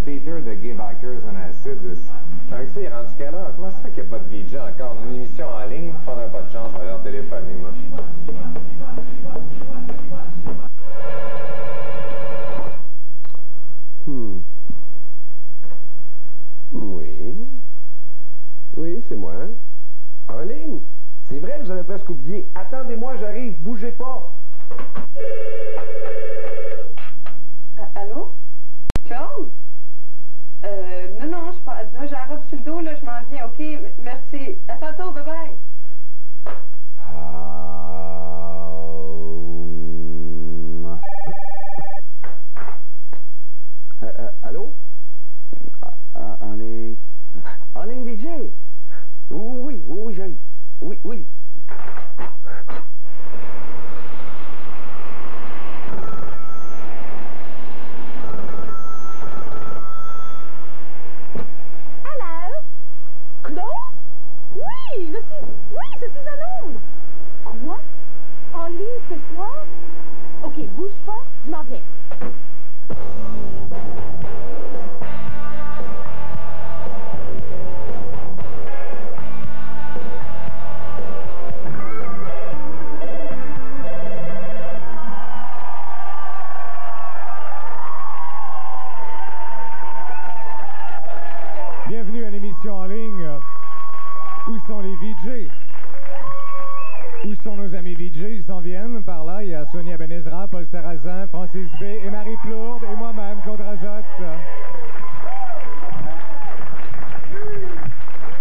Peter de Gay Bikers on Acid. Fait que ça, il est rendu quelle heure? Comment ça fait qu'il n'y a pas de VJ encore? Une émission en ligne, faudrait pas de chance, je vais leur téléphoner, moi. Oui. Oui, c'est moi. En ligne? C'est vrai, je l'avais presque oublié. Attendez-moi, j'arrive, bougez pas. Allô? Claude? Non, j'ai la robe sur le dos, là, je m'en viens, OK? Merci. À tantôt, bye-bye. Allô? En ligne. En ligne, VJ? Oui, j'arrive. Oui. Je suis à Londres. Quoi? En ligne ce soir? OK, bouge pas, je m'en viens. Bienvenue à l'émission en ligne. Où sont les VJ? Où sont nos amis VJ? Ils s'en viennent par là. Il y a Sonia Benezra, Paul Sarrazin, Francis B. et Marie Plourde et moi-même, Claude Rajotte.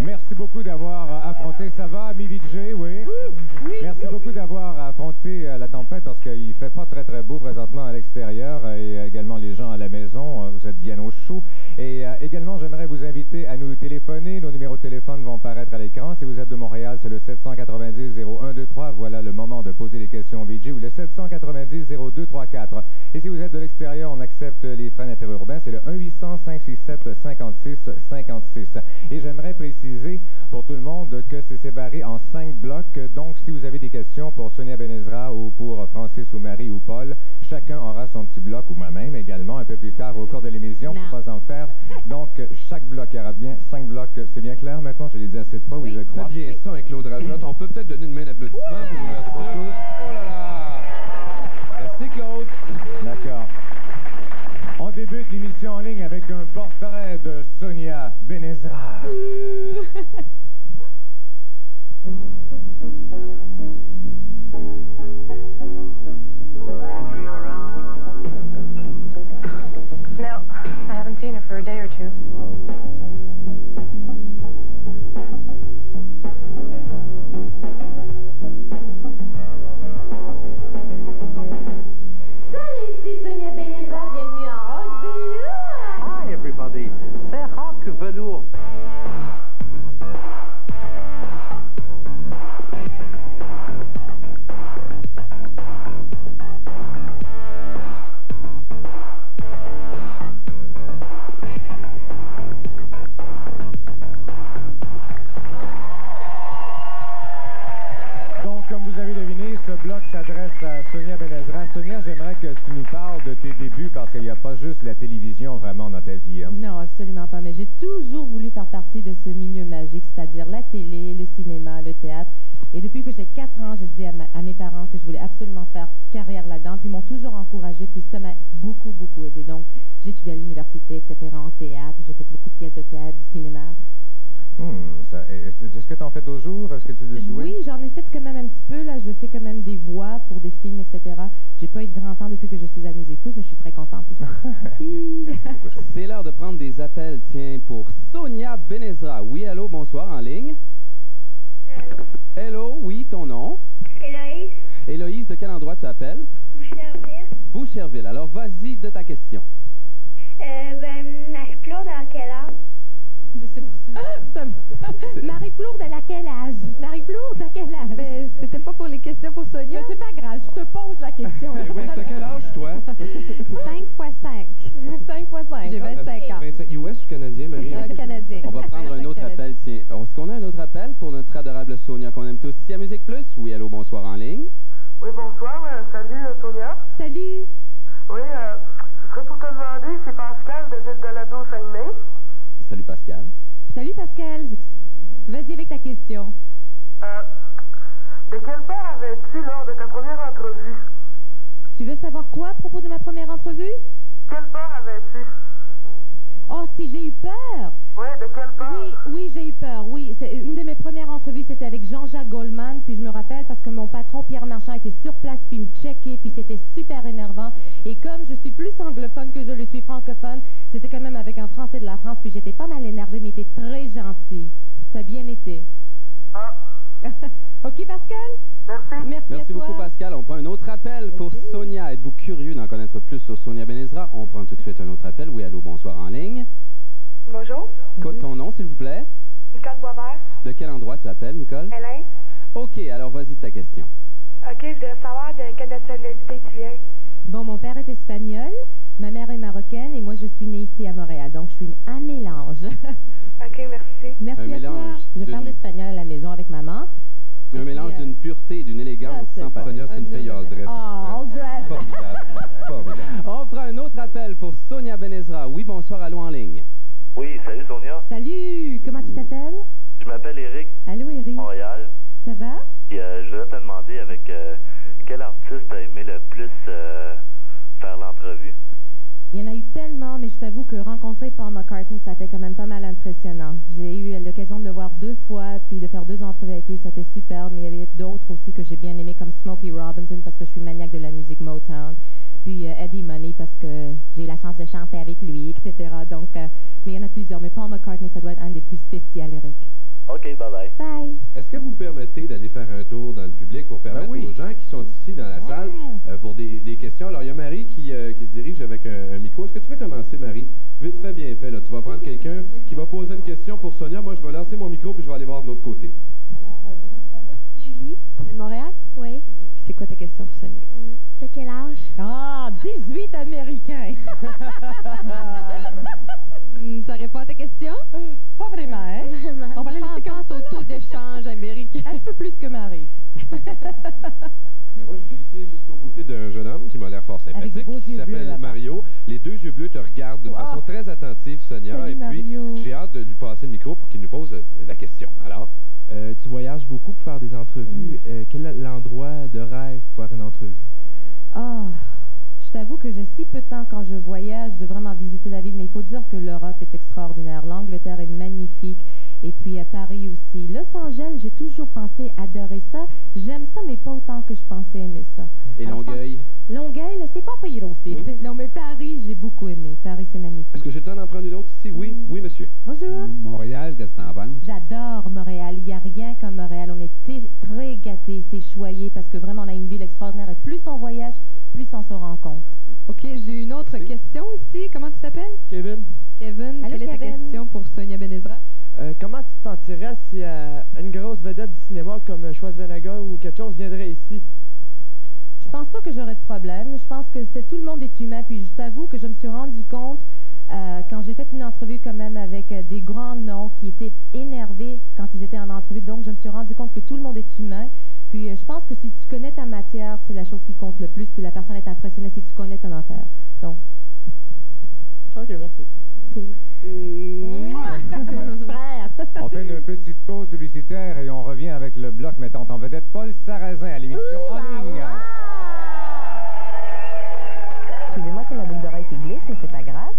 Merci beaucoup d'avoir affronté. Ça va, amis VJ? Oui? Merci beaucoup d'avoir affronté la tempête parce qu'il ne fait pas très très beau présentement à l'extérieur et également les gens à la maison. Vous êtes bien au chaud. Et également, j'aimerais vous inviter à nous téléphoner. Nos numéros de téléphone vont apparaître à l'écran. Si vous êtes de Montréal, c'est le 790-0123. Voilà le moment de poser les questions VJ ou le 790-0234. Et si vous êtes de l'extérieur, on accepte les frais interurbains. C'est le 1-800-567-56-56. Et j'aimerais préciser pour tout le monde que c'est séparé en 5 blocs. Donc, si vous avez des questions pour Sonia Benezra ou pour Francis ou Marie ou Paul, chacun aura son petit bloc, ou moi-même également, un peu plus tard au cours de l'émission, pour ne pas en faire. Donc, chaque bloc, il y aura bien 5 blocs. C'est bien clair maintenant? Je l'ai dit assez de fois, oui, je crois. Faites bien ça avec Claude Rajotte. On peut peut-être donner une main d'applaudissement pour nous mettre ça. Oh là là! Merci, Claude. D'accord. On débute l'émission en ligne avec un portrait de Sonia Benezra. No, I haven't seen her for a day or two. Salut, c'est Sonia Benezra, bienvenue en Rockville. Hi, everybody. C'est Rock Velours. Donc, comme vous avez deviné, ce bloc s'adresse à Sonia Benezra. Sonia, j'aimerais que tu nous parles de tes débuts parce qu'il n'y a pas juste la télévision vraiment dans ta vie. Hein? Non, absolument pas. Mais j'ai toujours voulu faire partie de ce milieu magique, c'est-à-dire la télé, le cinéma, le théâtre. Et depuis que j'ai 4 ans, j'ai dit à mes parents que je voulais absolument faire carrière là-dedans. Puis ils m'ont toujours encouragée, puis ça m'a beaucoup, beaucoup aidé. Donc, j'ai étudié à l'université, etc., en théâtre. J'ai fait beaucoup de pièces de théâtre, du cinéma. Est-ce que tu en fais toujours? Est-ce que tu le joues? Oui, j'en ai fait quand même un petit peu. Là, je fais quand même des voix pour des films, etc. J'ai pas eu de grand temps depuis que je suis à mes écoutes, mais je suis très contente ici. C'est l'heure de prendre des appels, tiens, pour Sonia Benezra. Oui, allô, bonsoir, en ligne. Hello, oui, ton nom? Héloïse. Héloïse, de quel endroit tu appelles? Boucherville. Boucherville. Alors, vas-y de ta question. Marie-Claude, à quelle heure? C'est pour ça. Marie-Plourde, elle a quel âge? Marie-Plourde, à quel âge? Ben, c'était pas pour les questions pour Sonia. Mais c'est pas grave, je te pose la question. Oui, t'as quel âge, toi? 5 x 5. 5 x 5. J'ai 25 ans. 25 US ou canadien, Marie? Canadien. On va prendre un autre appel, tiens. Est-ce qu'on a un autre appel pour notre adorable Sonia qu'on aime tous ici à Musique Plus? Oui, allô, bonsoir en ligne. Oui, bonsoir. Salut, Sonia. Salut. Oui, ce serait pour te demander si Pascal de Ville de Lado Saint Pascal. Vas-y avec ta question. De quelle part avais-tu lors de ta première entrevue? Tu veux savoir quoi à propos de ma première entrevue? Quelle peur avais-tu? Oh, si j'ai eu peur! Ouais, de quelle peur? Oui, j'ai eu peur, oui. Une de mes premières entrevues, c'était avec Jean-Jacques Goldman, puis je me rappelle parce que mon patron, Pierre Marchand, était sur place, puis il me checkait, puis c'était super énervant. Et comme je suis plus anglophone que je le suis francophone, c'était quand même avec un Français de la France, puis j'étais pas mal énervée, mais il était très gentil. Ça a bien été. Ah. OK, Pascal? Merci. Merci beaucoup, Pascal. On prend un autre appel pour Sonia. Êtes-vous curieux d'en connaître plus sur Sonia Benezra? On prend tout de suite un autre appel. Oui, allô, bonsoir en ligne. Bonjour. Ton nom, s'il vous plaît? Nicole Boisvert. De quel endroit tu appelles, Nicole? Hélène. OK, alors vas-y ta question. OK, je voudrais savoir de quelle nationalité tu viens. Bon, mon père est espagnol, ma mère est marocaine et moi, je suis née ici à Montréal. Donc, je suis un mélange. OK, merci. Merci Un à mélange toi. Je d'une- parle espagnol à la maison avec maman. Un mélange d'une pureté et d'une élégance sans pareil. Sonia, c'est une fille all dress. Oh, all dress. Formidable. Formidable. On prend un autre appel pour Sonia Benezra. Oui, bonsoir, allô en ligne. Oui, salut Sonia. Salut, comment tu t'appelles? Je m'appelle Eric, Allô, Eric. Montréal. Ça va? Puis je voudrais te demander avec quel artiste t'as aimé le plus faire l'entrevue? Il y en a eu tellement, mais je t'avoue que rencontrer Paul McCartney, ça a été quand même pas mal impressionnant. J'ai eu l'occasion de le voir 2 fois, puis de faire 2 entrevues avec lui, c'était super. Mais il y avait d'autres aussi que j'ai bien aimé, comme Smokey Robinson, parce que je suis maniaque de la musique Motown. Puis Eddie Money, parce que j'ai eu la chance de chanter avec lui, etc. Donc, mais il y en a plusieurs. Mais Paul McCartney, ça doit être un des plus spéciaux, Eric. OK, bye-bye. Bye. Est-ce que vous me permettez d'aller faire un tour dans le public pour permettre aux gens qui sont ici dans la salle pour des questions? Alors, il y a Marie qui se dirige avec un micro. Est-ce que tu veux commencer, Marie? Vite fait, bien fait. Là. Tu vas prendre quelqu'un qui va poser une question pour Sonia. Moi, je vais lancer mon micro puis je vais aller voir de l'autre côté. Alors, comment tu t'appelles? Julie. Tu viens de Montréal? Oui. Puis c'est quoi ta question pour Sonia? De quel âge? Ah, 18 Américains. Ça répond à ta question? Pas vraiment, hein? On va la laisser comme ça. Pense au taux d'échange américain. Un peu plus que Marie. Mais moi, je suis ici juste aux côtés d'un jeune homme qui m'a l'air fort Avec sympathique, de beaux qui yeux bleus, s'appelle à part Mario. Les 2 yeux bleus te regardent d'une façon très attentive, Sonia. Salut, et puis, Mario. j'ai hâte de lui passer le micro pour qu'il nous pose la question. Alors? Tu voyages beaucoup pour faire des entrevues. Quel est l'endroit de rêve pour faire une entrevue? Ah, je t'avoue que j'ai si peu de temps quand je voyage de vraiment visiter la ville, mais il faut dire que l'Europe est extraordinaire. L'Angleterre est magnifique. Et puis à Paris aussi. Los Angeles, j'ai toujours pensé adorer ça. J'aime ça, mais pas autant que je pensais aimer ça. Et Alors, Longueuil? Longueuil, c'est pas pire aussi. Oui. Non, mais Paris, j'ai beaucoup aimé. Paris, c'est magnifique. Est-ce que j'ai le temps d'en prendre une autre ici? Oui, oui, monsieur. Bonjour. Montréal, qu'est-ce que t'en penses? J'adore Montréal. Il n'y a rien comme Montréal. On est très gâtés, c'est choyé parce que vraiment, on a une ville extraordinaire. Et plus on voyage, plus on se rend compte. OK, j'ai une autre question ici. Comment tu t'appelles? Kevin, Kevin. Allô, Quelle est ta Kevin? question pour Sonia Benezra? comment tu te sentirais si une grosse vedette du cinéma comme Schwarzenegger ou quelque chose viendrait ici? Je pense pas que j'aurais de problème. Je pense que tout le monde est humain. Puis je t'avoue que je me suis rendu compte quand j'ai fait une entrevue quand même avec des grands noms qui étaient énervés quand ils étaient en entrevue. Donc je me suis rendu compte que tout le monde est humain. Puis je pense que si tu connais ta matière, c'est la chose qui compte le plus. Puis la personne est impressionnée si tu connais ton affaire. Donc. OK, merci. Frère. On fait une petite pause publicitaire et on revient avec le bloc mettant en vedette Paul Sarrazin à l'émission En ligne. Excusez-moi si ma boucle d'oreille qui glisse, mais c'est pas grave.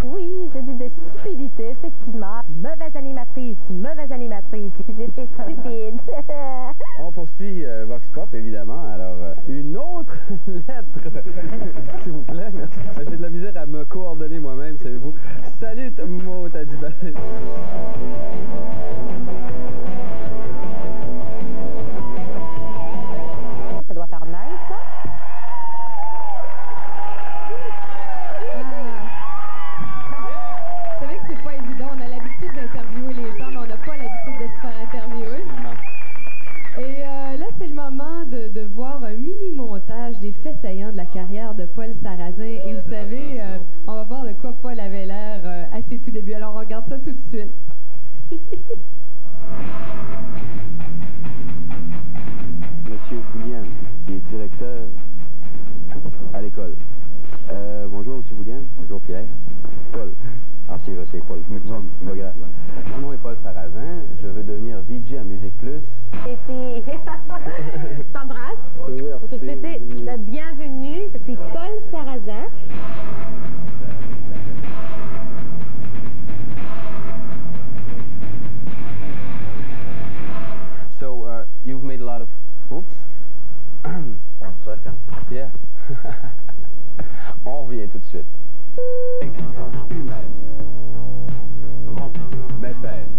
Oui, j'ai dit des stupidités, effectivement. Mauvaise animatrice. J'étais stupide. On poursuit Vox Pop, évidemment. Alors, une autre lettre, s'il vous plaît. Merci. J'ai de la misère à me coordonner moi-même, savez-vous. Salut, Mo Tadibal. Ça doit faire mal, ça? Vous savez que c'est pas évident. On a l'habitude d'interviewer les gens, mais on n'a pas l'habitude de se faire interviewer. Et là, c'est le moment de voir un mini-montage des faits saillants de la carrière de Paul Sarrazin. Et vous savez, on va voir de quoi Paul avait l'air à ses tout débuts. Alors, on regarde ça tout de suite. Monsieur William, qui est directeur à l'école. Bonjour, M. Boulian. Bonjour, Pierre. Paul. Ah, c'est Paul. Pas grave. Mon nom est Paul Sarrazin. Je veux devenir VJ à Musique Plus. Et puis, t'embrasse. Pour te souhaiter la bienvenue. C'est Paul Sarrazin. So, you've made a lot of... Oops. 1 second. Yeah. On revient tout de suite. Existence humaine, remplie de mes peines.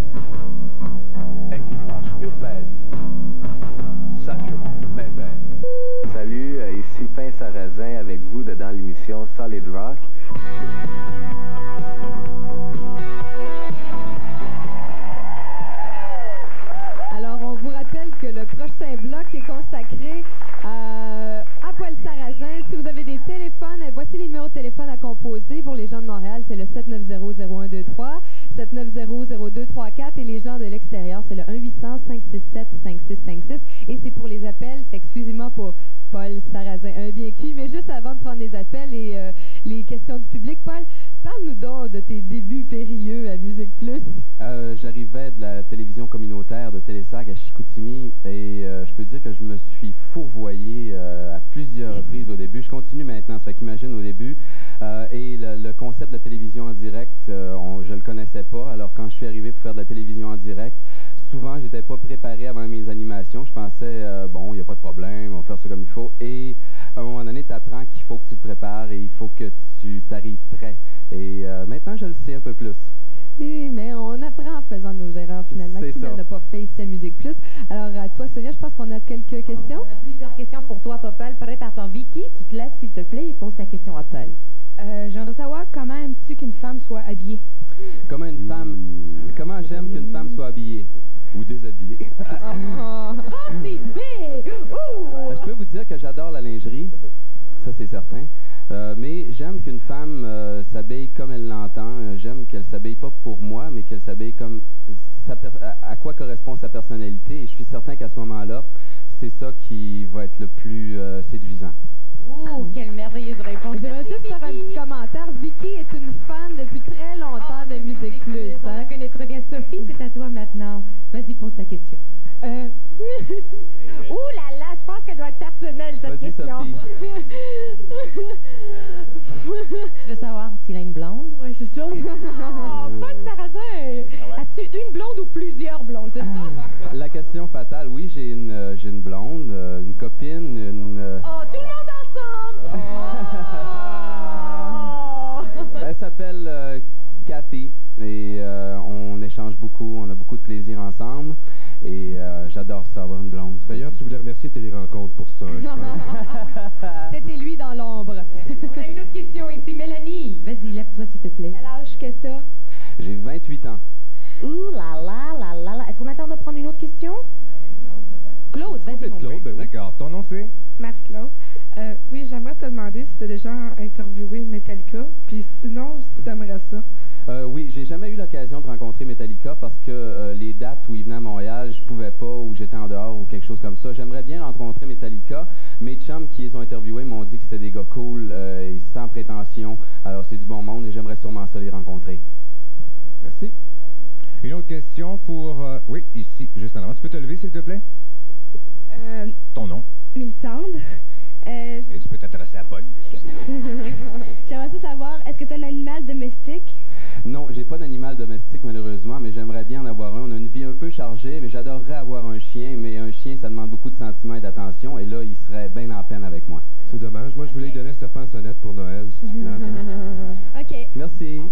Existence urbaine, saturant mes veines. Salut, ici Pain Sarrazin avec vous dans l'émission Solid Rock. Alors, on vous rappelle que le prochain bloc est consacré à Paul Sarrazin. Si vous avez des téléphones, voici les numéros de téléphone à composer. Pour les gens de Montréal, c'est le 790-0123, 790-0234 et les gens de l'extérieur, c'est le 1-800-567-5656. Et c'est pour les appels, c'est exclusivement pour Paul Sarrazin. Un bien cuit, mais juste avant de prendre les appels et les questions du public, Paul, parle-nous donc de tes débuts périlleux à Musique Plus. J'arrivais de la télévision communautaire de Télésac à Chicoutimi et je peux dire que je me suis fourvoyé à plusieurs reprises au début. Je continue maintenant, ça fait qu'imagine au début. Et le concept de la télévision en direct, je le connaissais pas. Alors quand je suis arrivé pour faire de la télévision en direct, souvent j'étais pas préparé avant mes animations. Je pensais, bon, il n'y a pas de problème, on va faire ça comme il faut. Et à un moment donné, tu apprends qu'il faut que tu te prépares et il faut que tu t'arrives prêt. Et maintenant, je le sais un peu plus. Oui, mais on apprend en faisant nos erreurs finalement. Qui n'en a pas fait ici à Musique Plus? Alors, à toi, Sonia, je pense qu'on a quelques questions. On a plusieurs questions pour toi, Paul. Prépare-toi. Vicky, tu te lèves, s'il te plaît, et pose ta question à Paul. J'aimerais savoir comment aimes-tu qu'une femme soit habillée? Comment j'aime qu'une femme soit habillée? Ou déshabillée. Je peux vous dire que j'adore la lingerie, ça c'est certain. Mais j'aime qu'une femme s'habille comme elle l'entend. J'aime qu'elle s'habille pas pour moi, mais qu'elle s'habille comme à quoi correspond sa personnalité. Et je suis certain qu'à ce moment-là, c'est ça qui va être le plus séduisant. Ouh, quelle merveilleuse réponse. J'aimerais juste faire un petit commentaire. Vicky est une fan depuis très longtemps de Musique Plus. On la connaît très bien. Sophie, c'est à toi maintenant. Vas-y, pose ta question. Ouh là là, je pense qu'elle doit être personnelle, cette question. Sophie. Tu veux savoir s'il a une blonde? Oui, c'est ça. Paul Sarrazin! As-tu une blonde ou plusieurs blondes, c'est ça? La question fatale, oui, j'ai une blonde, une copine, Oh, tout le monde ensemble! Oh! Elle s'appelle Cathy et on échange beaucoup, on a beaucoup de plaisir ensemble et j'adore ça, avoir une blonde. D'ailleurs, tu voulais remercier Télérencontre pour ça, je pense. C'était lui dans l'ombre. On a une autre question ici. Mélanie, vas-y, lève-toi, s'il te plaît. Quel âge que t'as? J'ai 28 ans. Ouh là là là là là. Est-ce qu'on attend de prendre une autre question? Claude, vas-y, mon Claude, ben oui. D'accord. Ton nom, c'est? Marie-Claude. Oui, j'aimerais te demander si tu as déjà interviewé Metallica, puis sinon, si tu aimerais ça. Oui, j'ai jamais eu l'occasion de rencontrer Metallica parce que les dates où ils venaient à Montréal, je pouvais pas, ou j'étais en dehors, ou quelque chose comme ça. J'aimerais bien rencontrer Metallica. Mes chums qui les ont interviewés m'ont dit que c'était des gars cool et sans prétention. Alors c'est du bon monde et j'aimerais sûrement ça les rencontrer. Merci. Une autre question pour... oui, ici, juste en avant. Tu peux te lever, s'il te plaît? Ton nom? Mélissandre. Et tu peux t'adresser à Paul. J'aimerais ça savoir, est-ce que tu as un animal domestique? Non, j'ai pas d'animal domestique malheureusement, mais j'aimerais bien en avoir un. On a une vie un peu chargée, mais j'adorerais avoir un chien, mais un chien, ça demande beaucoup de sentiments et d'attention, et là, il serait bien en peine avec moi. C'est dommage. Moi, je voulais lui donner un serpent sonnette pour Noël, si tu plaît. OK. Merci.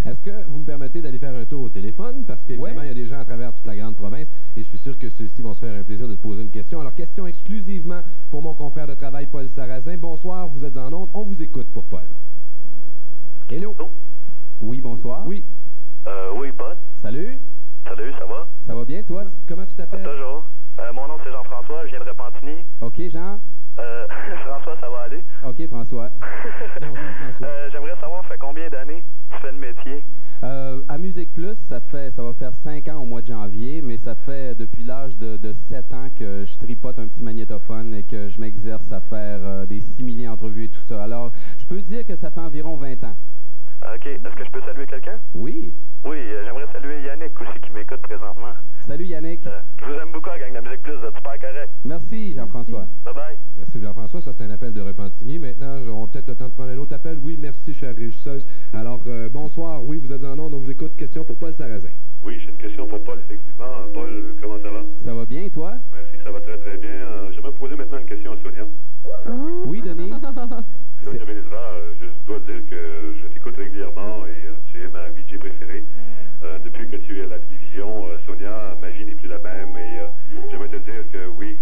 Est-ce que vous me permettez d'aller faire un tour au téléphone? Parce qu'évidemment, il y a des gens à travers toute la grande province et je suis sûr que ceux-ci vont se faire un plaisir de te poser une question. Alors, question exclusivement pour mon confrère de travail, Paul Sarrazin. Bonsoir, vous êtes en onde. On vous écoute pour Paul. Hello? Oui, bonsoir. Oui. Oui, Paul. Salut. Salut, ça va? Ça va bien, toi? Comment tu t'appelles? Toujours. Mon nom, c'est Jean-François, je viens de Repentigny. OK, Jean? François, ça va aller? OK, François. Bonjour, François. J'aimerais savoir, ça fait combien d'années tu fais le métier? À Musique Plus, ça va faire 5 ans au mois de janvier, mais ça fait depuis l'âge de 7 ans que je tripote un petit magnétophone et que je m'exerce à faire des simili-entrevues et tout ça. Alors, je Je peux dire que ça fait environ 20 ans. OK. Est-ce que je peux saluer quelqu'un? Oui. Oui, j'aimerais saluer Yannick aussi qui m'écoute présentement. Salut Yannick. Je vous aime beaucoup, la gang de la Musique Plus, vous êtes super correct. Merci Jean-François. Bye-bye. Merci Jean-François, ça c'est un appel de Repentigny. Maintenant, on a peut-être le temps de prendre un autre appel. Oui, merci chère régisseuse. Alors, bonsoir, oui, vous êtes en ondes, on vous écoute. Question pour Paul Sarrazin. Oui, j'ai une question pour Paul, effectivement. Paul, comment ça va? Ça va bien, toi? Merci, ça va très très bien. J'aimerais poser maintenant une question à Sonia. Oui, Denis? Sonia Benezra, je dois dire que je t'écoute régulièrement et tu es ma VJ préférée. Depuis que tu es à la télévision, Sonia, ma vie n'est plus la même et j'aimerais te dire que oui.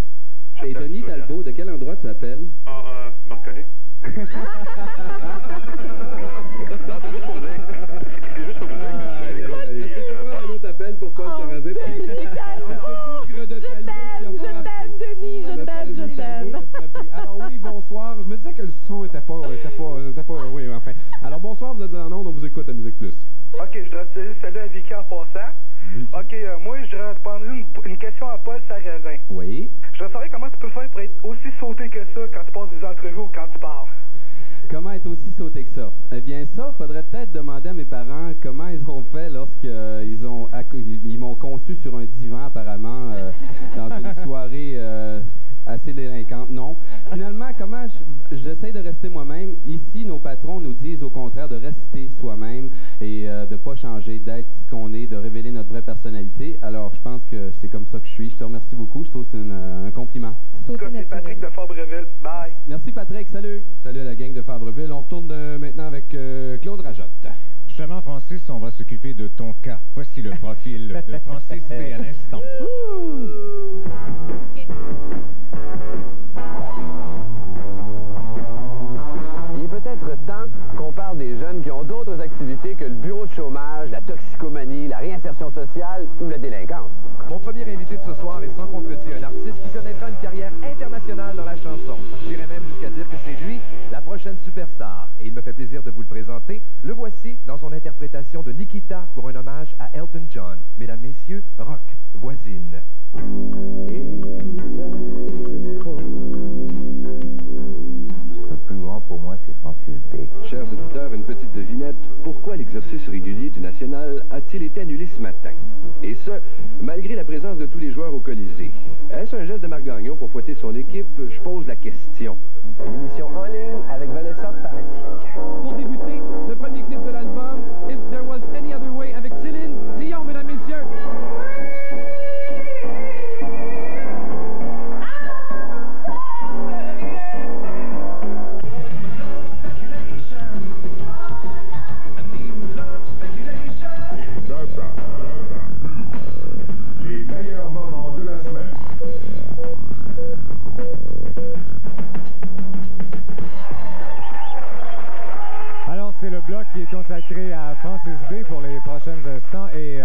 Et Denis Talbot, de quel endroit tu appelles? Tu me reconnais? Non, c'est juste pour dire. C'est juste pour vous dire que un autre appel pour Paul Sarrazin. Je t'aime. Alors oui, bonsoir. Je me disais que le son était pas oui, enfin. Alors bonsoir, vous êtes en ondes, on vous écoute à Musique Plus. OK, je voudrais te dire salut à Vicky en passant. OK, moi, je voudrais te poser une question à Paul Sarrazin. Oui. Je voudrais savoir comment tu peux faire pour être aussi sauté que ça quand tu passes des entrevues ou quand tu parles. Comment être aussi sauté que ça? Eh bien, ça, faudrait peut-être demander à mes parents comment ils ont fait lorsqu'ils m'ont conçu sur un divan, apparemment, dans une soirée assez délinquante. Non. Finalement, comment j'essaie de rester moi-même? Ici, nos patrons nous disent au contraire de rester soi-même et de ne pas changer, d'être ce qu'on est, de révéler notre vraie personnalité. Alors, je pense que c'est comme ça que je suis. Je te remercie beaucoup. Je trouve que c'est un compliment. En tout cas, c'est Patrick de Fabreville. Bye. Merci, Patrick. Salut. Salut à la gang de Fabreville. On retourne maintenant avec Claude Rajotte. Justement, Francis, on va s'occuper de ton cas. Voici le profil de Francis B. à l'instant. Il est peut-être temps qu'on parle des jeunes qui ont d'autres activités que le bureau de chômage, la toxicomanie, la réinsertion sociale ou la délinquance. Mon premier invité de ce soir est sans contredit un artiste qui connaîtra une carrière internationale dans la chanson. J'irais même jusqu'à dire que c'est lui, la prochaine superstar. Et il me fait plaisir de vous le présenter. Le voici dans son interprétation de Nikita pour un hommage à Elton John. Mesdames, messieurs, Rock Voisine. Le plus grand pour moi, c'est Francis B. Chers auditeurs, une petite devinette. Pourquoi l'exercice régulier du National a-t-il été annulé ce matin? Et ce, malgré la présence de tous les joueurs au Colisée. Est-ce un geste de Marc Gagnon pour fouetter son équipe? Je pose la question. Une émission en ligne avec Vanessa Paradis. Pour débuter, le premier clip de l'album, If There Was Any Other Way, avec Céline Dion, mesdames, messieurs. Les meilleurs moments de la semaine. Alors, c'est le bloc qui est consacré à Francis B. pour les prochains instants. Et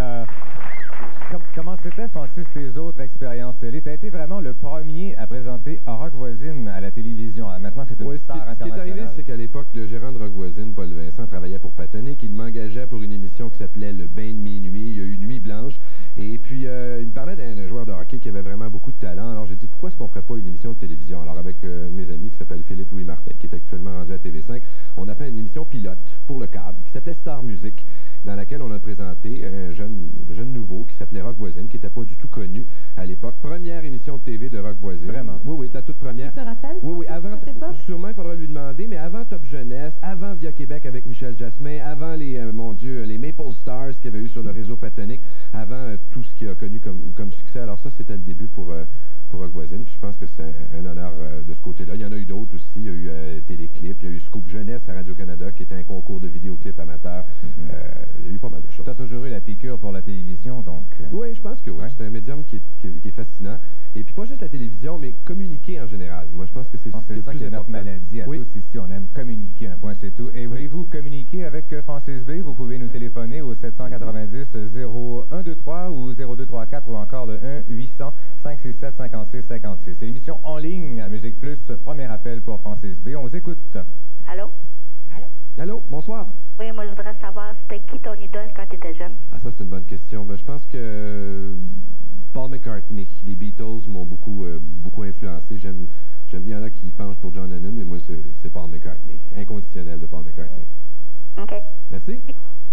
comment c'était, Francis, tes autres expériences télé? Tu as été vraiment le premier à présenter Rock Voisine à la télévision. Maintenant que c'est une star internationale. Ce qui est arrivé, c'est qu'à l'époque, le gérant de Rock Voisine, Paul Vincent, travaillait pour Patonic. Il m'engageait pour une émission qui s'appelait Le Bain de minuit. Il y a eu Nuit Blanche. Et puis, il me parlait d'un joueur de hockey qui avait vraiment beaucoup de talent. Alors, j'ai dit, pourquoi est-ce qu'on ne ferait pas une émission de télévision? Alors, avec mes amis qui s'appelle Philippe Louis Martin, qui est actuellement rendu à TV5, on a fait une émission pilote pour le câble qui s'appelait Star Music, dans laquelle on a présenté un jeune nouveau qui s'appelait Rock Voisine, qui n'était pas du tout connu à l'époque. Première émission de TV de Rock Voisine. Vraiment? Oui, oui, la toute première. Tu te rappelles? Oui, oui, avant, sûrement il faudra lui demander, mais avant Top Jeunesse, avant Via Québec avec Michel Jasmin, avant les Maple Stars qu'il y avait eu sur le réseau Patonic, avant tout ce qu'il a connu comme succès. Alors ça, c'était le début pour Rock Voisine. Puis je pense que c'est un honneur de ce côté-là. Il y en a eu d'autres aussi. Il y a eu Téléclip, il y a eu Scoop Jeunesse à Radio-Canada, qui était un concours de vidéoclips amateurs. Il y a eu pas mal de choses. Tu as toujours eu la piqûre pour la télévision, donc... Oui, je pense que oui. C'est un médium qui est fascinant. Et puis pas juste la télévision, mais communiquer en général. Moi, je pense que c'est ça le plus qui est notre maladie à tous ici. On aime communiquer, un point, c'est tout. Et voulez-vous communiquer avec Francis B? Vous pouvez nous téléphoner au 790-0123 ou 0234 ou encore le 1-800-567-5656. C'est l'émission en ligne à Musique Plus. Premier appel pour Francis B. On vous écoute. Allô? Allô? Allô, bonsoir. Oui, moi, je voudrais savoir, c'était qui ton idole quand tu étais jeune? Ah, ça, c'est une bonne question. Ben, je pense que Paul McCartney, les Beatles m'ont beaucoup influencé. J'aime Il y en a qui penchent pour John Lennon, mais moi, c'est Paul McCartney. Inconditionnel de Paul McCartney. OK. Merci.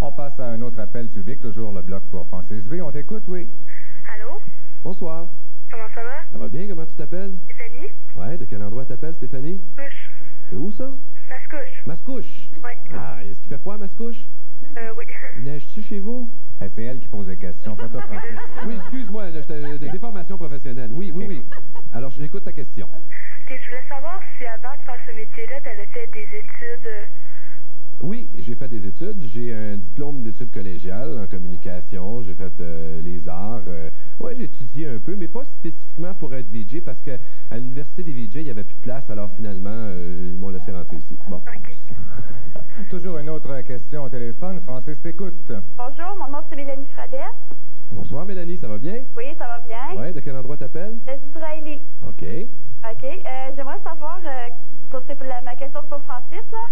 On passe à un autre appel public, toujours le bloc pour Francis V. On t'écoute, oui. Allô? Bonsoir. Comment ça va? Ça va bien? Comment tu t'appelles? Stéphanie? Ouais, de quel endroit t'appelles, Stéphanie? Couche. C'est où ça? Mascouche. Mascouche? Oui. Ah, est-ce qu'il fait froid à Mascouche? Oui. Neige-tu chez vous? C'est elle qui pose des questions, pas toi, Francis. Oui, excuse-moi, des formations professionnelles. Oui, oui, oui. Alors, j'écoute ta question. OK, je voulais savoir si avant de faire ce métier-là, tu avais fait des études. Oui, j'ai fait des études. J'ai un diplôme d'études collégiales en communication. J'ai fait les arts. Oui, j'ai étudié un peu, mais pas spécifiquement pour être VJ, parce qu'à l'Université des VJ, il n'y avait plus de place. Alors, finalement, ils m'ont laissé rentrer ici. Bon. Toujours une autre question au téléphone. Francis, t'écoute. Bonjour, mon nom c'est Mélanie Fradette. Bonsoir, Mélanie, ça va bien? Oui, ça va bien. Oui, de quel endroit t'appelles? D'Israélie. OK. OK, j'aimerais savoir, c'est pour ma question pour Francis, là.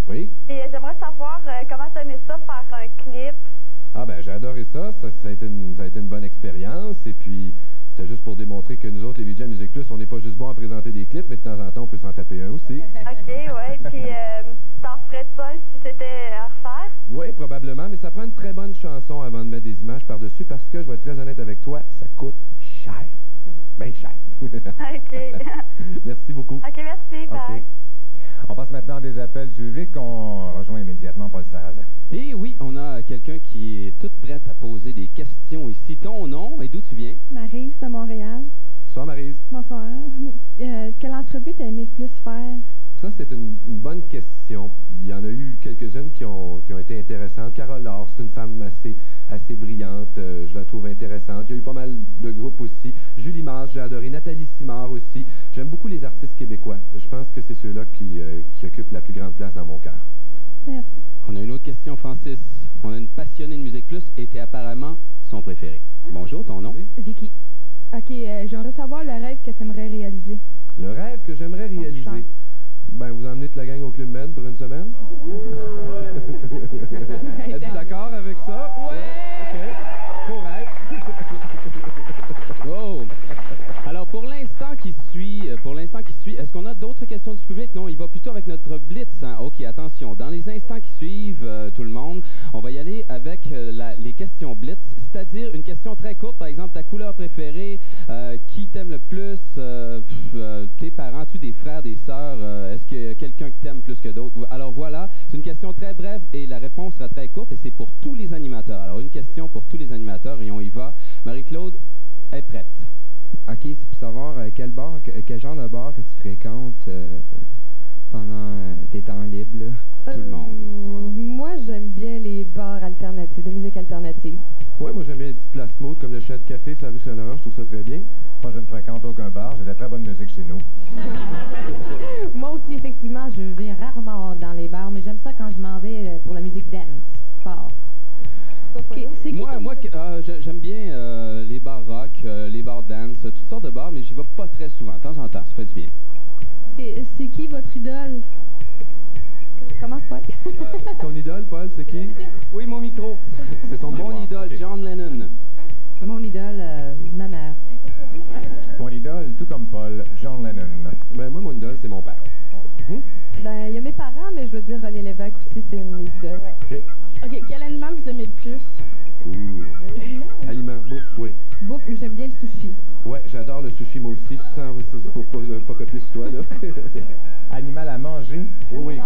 Oui? Et j'aimerais savoir comment tu aimé ça, faire un clip. Ah ben j'ai adoré ça. Ça a été une bonne expérience. Et puis, c'était juste pour démontrer que nous autres, les VJ à Musique Plus, on n'est pas juste bon à présenter des clips, mais de temps en temps, on peut s'en taper un aussi. OK, ouais. Puis, t'en ferais ça si c'était à refaire? Oui, probablement, mais ça prend une très bonne chanson avant de mettre des images par-dessus, parce que, je vais être très honnête avec toi, ça coûte cher. Bien cher. OK. Merci beaucoup. OK, merci. Bye. OK. On passe maintenant à des appels du public. On rejoint immédiatement Paul Sarrazin. Et oui, on a quelqu'un qui est toute prête à poser des questions ici. Ton nom et d'où tu viens? Maryse de Montréal. Bonsoir, Maryse. Bonsoir. Quelle entrevue t'as aimé le plus faire? Ça, c'est une bonne question. Il y en a eu quelques-unes qui ont été intéressantes. Carole Laure, c'est une femme assez brillante. Je la trouve intéressante. Il y a eu pas mal de groupes aussi. Julie Mars, j'ai adoré. Nathalie Simard aussi. J'aime beaucoup les artistes québécois. Je pense que c'est ceux-là qui occupent la plus grande place dans mon cœur. Merci. On a une autre question, Francis. On a une passionnée de Musique Plus et t'es apparemment son préféré. Bonjour, ton nom? Vicky. OK, j'aimerais savoir le rêve que tu aimerais réaliser. Le rêve que j'aimerais réaliser? Ben, vous emmenez toute la gang au Club Med pour une semaine? Êtes-vous d'accord avec ça? Ouais! OK. Faux rêve. Oh! Alors, pour l'instant qui suit, est-ce qu'on a d'autres questions du public? Non, il va plutôt avec notre blitz. Hein? OK, attention. Dans les instants qui suivent, tout le monde, on va y aller avec les questions blitz, c'est-à-dire une question très courte, par exemple, ta couleur préférée, qui t'aime le plus, tes parents, as-tu des frères, des sœurs, est-ce qu'il y a quelqu'un que t'aimes plus que d'autres? Alors voilà, c'est une question très brève et la réponse sera très courte et c'est pour tous les animateurs. Alors une question pour tous les animateurs et on y va. Marie-Claude est prête. OK, c'est pour savoir quel genre de bar que tu fréquentes pendant tes temps libres, là? Tout le monde. Moi, j'aime bien les bars alternatifs, de musique alternative. Oui, moi j'aime bien les petites places smooth comme le Chat Café sur la rue Saint-Laurent, je trouve ça très bien. Moi, je ne fréquente aucun bar, j'ai de la très bonne musique chez nous. Moi aussi, effectivement, je vais rarement dans les bars, mais j'aime ça quand je m'en vais pour la musique dance. Fort. Moi j'aime bien les bars rock, les bars dance, toutes sortes de bars, mais j'y vais pas très souvent. De temps en temps, ça fait du bien. C'est qui votre idole? Commence, Paul. Ton idole, Paul, c'est qui? Oui, mon micro. C'est son mon idole, John Lennon. Mon idole, ma mère. Mon idole, tout comme Paul, John Lennon. Ben, moi, mon idole, c'est mon père. Ben, il y a mes parents, mais je veux dire René Lévesque aussi, c'est une idole. OK. OK, quel animal vous aimez le plus? Aliment, bouffe, oui. Bouffe, j'aime bien le sushi. Ouais, j'adore le sushi, moi aussi, pour pas copier sur toi, là. Animal à manger? Oui, oui.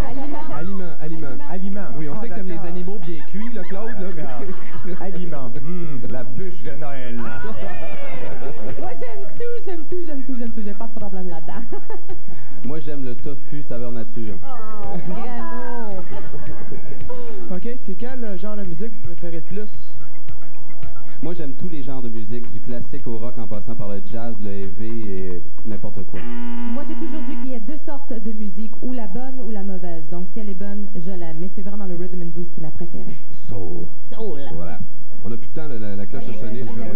Aliment. Oui, on sait que t'aimes les animaux bien cuits, là, Claude, là. Aliment. La bûche de Noël. Moi, j'aime tout. J'ai pas de problème là-dedans. Moi, j'aime le tofu saveur nature. Oh, bravo. OK, c'est quel genre de musique vous préférez le plus? Moi, j'aime tous les genres de musique, du classique au rock en passant par le jazz, le heavy et n'importe quoi. Moi, j'ai toujours dit qu'il y a deux sortes de musique, ou la bonne ou la mauvaise. Donc, si elle est bonne, je l'aime. Mais c'est vraiment le rhythm and blues qui est ma préférée. Soul. Voilà. On a plus de temps, la cloche a sonné. Je voulais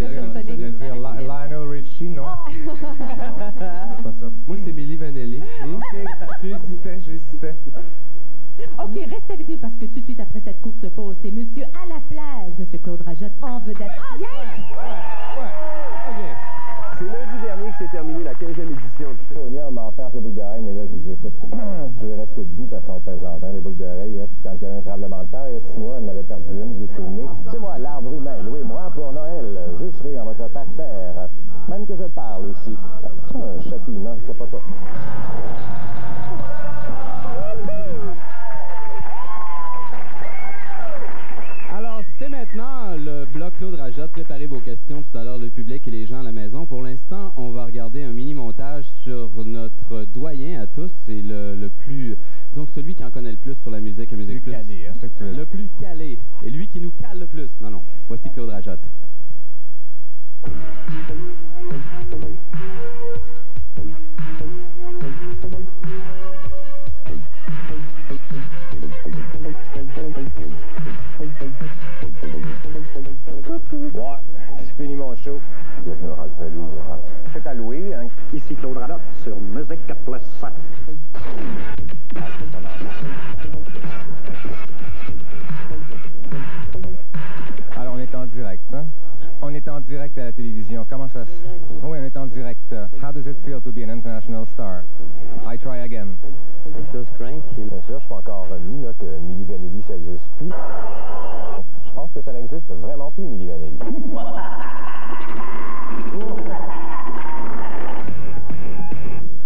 dire Lionel Richie, non? C'est pas ça. Moi, c'est Milli Vanilli. J'hésitais. OK, reste avec nous parce que tout de suite après cette courte pause, c'est Monsieur à la plage, Monsieur Claude Rajotte en vedette. OK. C'est lundi dernier que s'est terminée la 15e édition du Sonia m'a offert les boucles d'oreilles, mais là, je dis, écoute, je vais rester debout parce qu'on présente les boucles d'oreilles. Quand il y a eu un tremblement de terre, il y a 6 mois, elle en avait perdu une, vous vous souvenez? C'est moi, l'arbre humain, Louis-moi, pour Noël. Je serai dans votre parterre. Même que je parle aussi. Ça, un châtiment, je sais pas ça. Alors, c'est maintenant le bloc Claude Rajotte. Préparez vos questions tout à l'heure, le public et les gens à la maison. Pour l'instant, on va regarder un mini-montage sur notre doyen à tous. C'est le plus... Donc, celui qui en connaît le plus sur la musique et Musique Plus. Calé, hein, c'est que tu veux dire. Le plus calé. Et lui qui nous cale le plus. Non, non. Voici Claude Rajotte. Ouais, c'est fini mon show. C'est à Louis, hein. Ici Claude Rajotte sur Musique Plus. Alors, on est en direct, hein? On est en direct à la télévision. Comment ça se... Oui, on est en direct. How does it feel to be an international star? I try again. It feels great. Bien sûr, je suis pas encore remis là, que Milli Vanilli, ça n'existe plus. Je pense que ça n'existe vraiment plus, Milli Vanilli.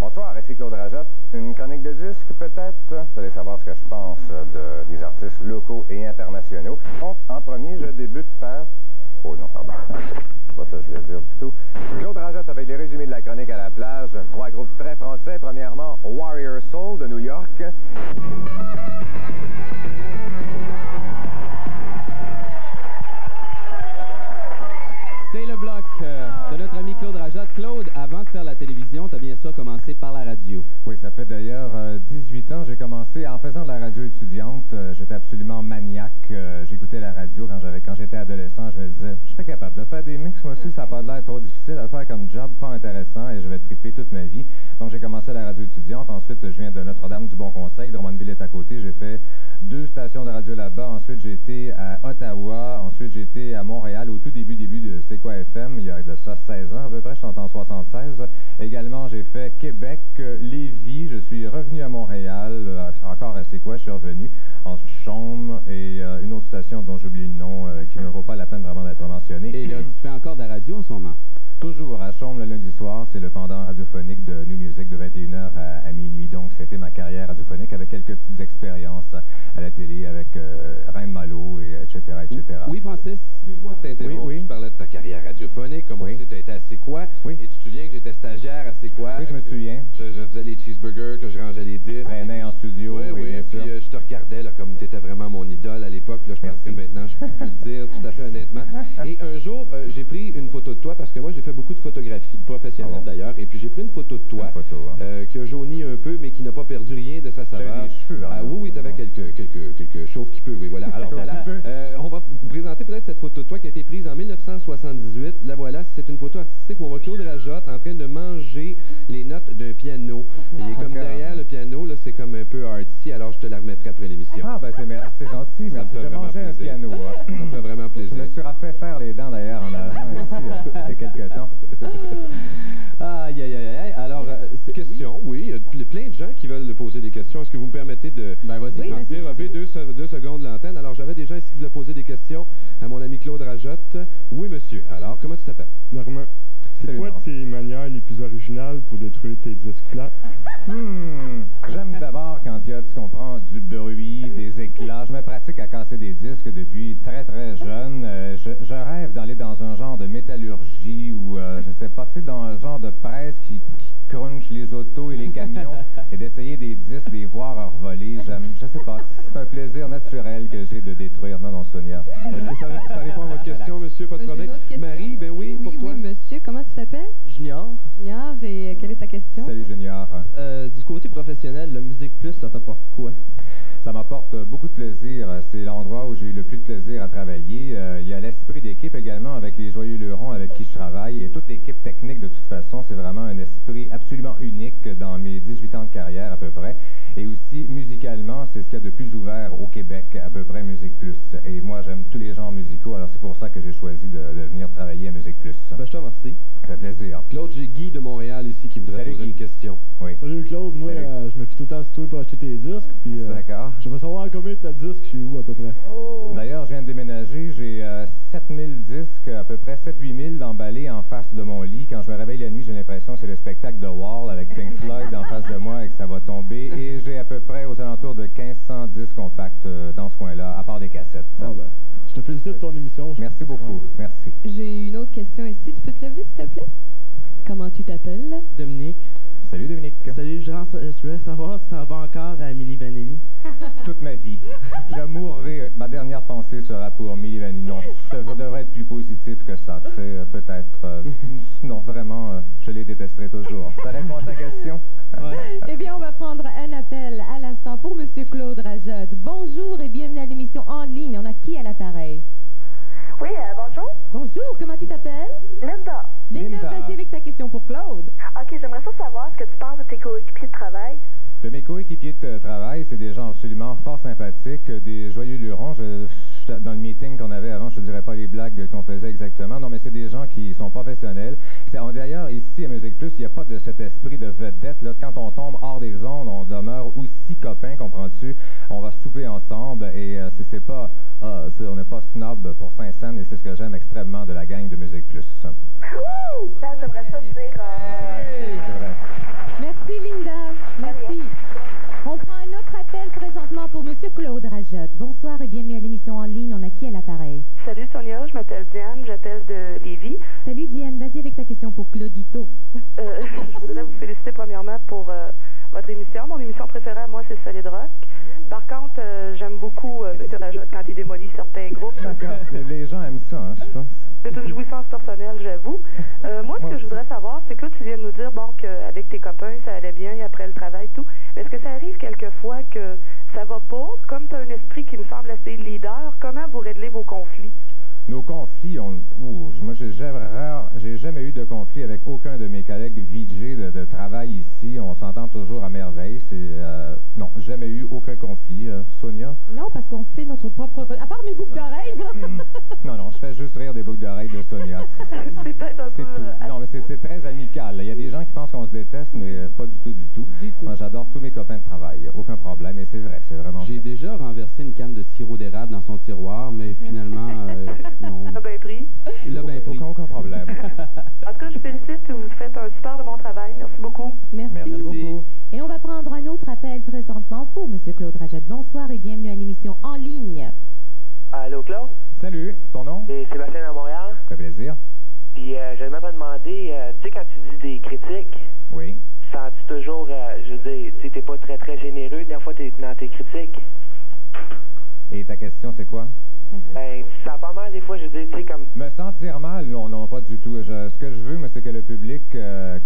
Bonsoir, ici Claude Rajotte. Une chronique de disques, peut-être? Vous allez savoir ce que je pense des artistes locaux et internationaux. Donc, en premier, je débute par... Oh non, pardon. C'est pas ça que je voulais dire du tout. Claude Rajotte avec les résumés de la chronique à la plage. 3 groupes très français. Premièrement, Warrior Soul de New York. C'est le bloc de notre ami Claude Rajotte. Claude, avant de faire la télévision, tu as bien sûr commencé par la radio. Oui, ça fait d'ailleurs 18 ans. J'ai commencé en faisant de la radio étudiante. J'étais absolument maniaque. J'écoutais la radio quand j'étais adolescent. Je me disais, je serais capable de faire des mix. Moi aussi, ça n'a pas l'air trop difficile à faire comme job, pas intéressant, et je vais triper toute ma vie. Donc, j'ai commencé la radio étudiante. Ensuite, je viens de Notre-Dame-du-Bon-Conseil. Drummondville est à côté. J'ai fait 2 stations de radio là-bas. Ensuite, j'ai été à Ottawa. Ensuite, j'ai été à Montréal au tout début de C'est quoi FM. Il y a de ça 16 ans à peu près. Je suis en 76. Également, j'ai fait Québec, Lévis. Je suis revenu à Montréal. Encore à C'est quoi, je suis revenu en Chaume et une autre station dont j'oublie le nom qui ne vaut pas la peine vraiment d'être mentionnée. Et là, tu fais encore de la radio en ce moment? Toujours à Chaume le lundi soir, c'est le pendant radiophonique de New Music de 21h à minuit. Donc, c'était ma carrière radiophonique avec quelques petites expériences à la télé avec Reine Malo, et etc., etc. Oui, Francis? Excuse-moi de t'interrompre. Oui. Tu parlais de ta carrière radiophonique. Comme on sait, tu as été à C'est quoi? Oui. Et tu te souviens que j'étais stagiaire à C'est quoi? Oui, je me souviens. Je faisais les cheeseburgers, que je rangeais les disques. Traînais en studio. Oui, bien sûr. Puis je te regardais là, comme tu étais vraiment mon idole à l'époque. Je pense que maintenant, je peux le dire tout à fait honnêtement. Et un jour, j'ai pris une photo de toi parce que moi, j'ai fait beaucoup de photographies professionnelles d'ailleurs. Et puis, j'ai pris une photo de toi qui a jauni un peu, mais qui n'a pas perdu rien de sa saveur. J'avais des cheveux. Ah oui, tu avais quelques chauves qui peut. Oui, voilà. Alors voilà, on va vous présenter peut-être cette photo de toi qui a été prise en 1978. La voilà, c'est une photo artistique où on voit Claude Rajotte en train de manger les notes d'un piano. Il est comme derrière le piano, là, c'est comme un peu artsy, alors je te la remettrai après l'émission. Ah, ben c'est gentil, Ça me merci fait de vraiment manger un plaisir. piano. Ça me fait vraiment plaisir. Je me suis refait faire les dents d'ailleurs en argent ici il y a quelques temps. Aïe, aïe, aïe, aïe. Alors, question, oui, il y a plein de gens qui veulent poser des questions. Est-ce que vous me permettez de dérober 2 secondes l'antenne? Alors, j'avais des gens ici qui voulaient poser des questions à mon ami Claude Rajotte. Oui, monsieur. Alors, comment tu t'appelles? Normand. C'est quoi tes manières les plus originales pour détruire tes disques plats? J'aime d'abord quand il y a, tu comprends, du bruit, des éclats. Je me pratique à casser des disques depuis très très jeune. Je rêve d'aller dans un genre de métallurgie ou, je sais pas, tu sais, dans un genre de presse qui crunch les autos et les camions et d'essayer des disques, des voir envoler. Je sais pas, c'est un plaisir naturel que j'ai de détruire. Non, Sonia. Est-ce que ça répond à votre question, monsieur? Pas de problème. Marie, ben oui, pour toi. Oui, monsieur. Comment tu t'appelles? Junior. Junior, et quelle est ta question? Salut, Junior. Du côté professionnel, la Musique Plus, ça t'apporte quoi? Ça m'apporte beaucoup de plaisir. C'est l'endroit où j'ai eu le plus de plaisir à travailler. Il y a l'esprit d'équipe également avec les Joyeux Lurons avec qui je travaille. Et toute l'équipe technique, de toute façon, c'est vraiment un esprit absolument unique dans mes 18 ans de carrière à peu près. Et aussi, musicalement, c'est ce qu'il y a de plus ouvert au Québec, à peu près Musique Plus. Et moi, j'aime tous les genres musicaux, alors c'est pour ça que j'ai choisi de venir travailler à Musique Plus. Ben, je te remercie. Ça fait plaisir. Claude, j'ai Guy de Montréal ici qui voudrait poser une question. Oui. Salut Claude, moi je me fie tout le temps sur toi pour acheter tes disques. D'accord. Je veux savoir combien tu as de disques chez vous à peu près. D'ailleurs, je viens de déménager, j'ai 7000 disques, à peu près 7-8 000 emballés en face de mon lit. Quand je me réveille la nuit, j'ai l'impression que c'est le spectacle de Wall avec Pink Floyd en face de moi et que ça va tomber. Et j'ai à peu près aux alentours de 1500 disques compacts dans ce coin-là, à part des cassettes. Je te félicite de ton émission. Merci beaucoup, merci. J'ai une autre question ici. Tu peux te lever, s'il te plaît? Comment tu t'appelles? Dominique. Salut Dominique. Salut, je voulais savoir si t'en vas encore à Milli Vanilli. Toute ma vie. Je mourrai. Ma dernière pensée sera pour Milli Vanilli. Non, ça devrait être plus positif que ça. C'est peut-être... non, vraiment, je les détesterai toujours. Ça répond à ta question? Eh bien, on va prendre un appel à l'instant pour M. Claude Rajod. Bonjour et bienvenue à l'émission En ligne. On a qui à l'appareil? Oui, bonjour. Bonjour, comment tu t'appelles? Linda. Linda, vas-y avec ta question pour Claude. OK, j'aimerais savoir ce que tu penses de tes coéquipiers de travail. De mes coéquipiers de travail, c'est des gens absolument fort sympathiques, des joyeux lurons. Dans le meeting qu'on avait avant, je ne te dirais pas les blagues qu'on faisait exactement. Non, mais c'est des gens qui sont professionnels. D'ailleurs, ici à Musique Plus, il n'y a pas de cet esprit de vedette. Là, quand on tombe hors des ondes, on demeure aussi copains, comprends-tu? On va souper ensemble et c'est pas... on n'est pas snob pour Saint-Saëns et c'est ce que j'aime extrêmement de la gang de Musique Plus. Ça, j'aimerais ça te dire... C'est vrai. Merci Linda, merci. On prend un autre appel présentement pour M. Claude Rajod. Bonsoir et bienvenue à l'émission En ligne. On a qui à l'appareil? Salut Sonia, je m'appelle Diane, j'appelle de Lévis. Salut Diane, vas-y avec ta question pour Claudito. Je voudrais vous féliciter premièrement pour votre émission. Mon émission préférée à moi, c'est Solid Rock. Par contre, j'aime beaucoup M. Rajod quand il démolit certains groupes. D'accord. Les gens aiment ça, hein, je pense. C'est une jouissance personnelle, j'avoue. Moi, ce que je voudrais savoir, c'est que là, tu viens de nous dire, bon, qu'avec tes copains, ça allait bien après le travail et tout. Mais est-ce que ça arrive quelquefois que ça va pas? Comme tu as un esprit qui me semble assez leader, comment vous réglez vos conflits? Nos conflits, moi j'ai jamais eu de conflit avec aucun de mes collègues VJ de travail ici. On s'entend toujours à merveille. Non, jamais eu aucun conflit. Sonia? Non, parce qu'on fait notre propre... À part mes boucles d'oreilles. Non, je fais juste rire des boucles d'oreilles de Sonia. C'est peut-être un peu... Non, mais c'est très amical. Il y a des gens qui pensent qu'on se déteste, mais pas du tout. Moi, j'adore tous mes copains de travail. Aucun problème, et c'est vrai, c'est vraiment vrai. J'ai déjà renversé une canne de sirop d'érable dans son tiroir, mais finalement... non. Il l'a bien pris. Il l'a bien pris. Aucun problème. En tout cas, je félicite. Vous faites un super de bon travail. Merci beaucoup. Merci beaucoup. Et on va prendre un autre appel présentement pour M. Claude Rajod. Bonsoir et bienvenue à l'émission En ligne. Allô, Claude? Salut, ton nom? C'est Sébastien à Montréal. Ça fait plaisir. Puis, j'aimerais te demander, tu sais, quand tu dis des critiques, oui. Sens-tu toujours, je veux dire, tu sais, t'es pas très généreux, la dernière fois, t'es dans tes critiques? Et ta question, c'est quoi? Ben, tu sens pas mal des fois, je veux dire, tu sais, comme... Me sentir mal? Non, pas du tout. Ce que je veux, moi, c'est que le public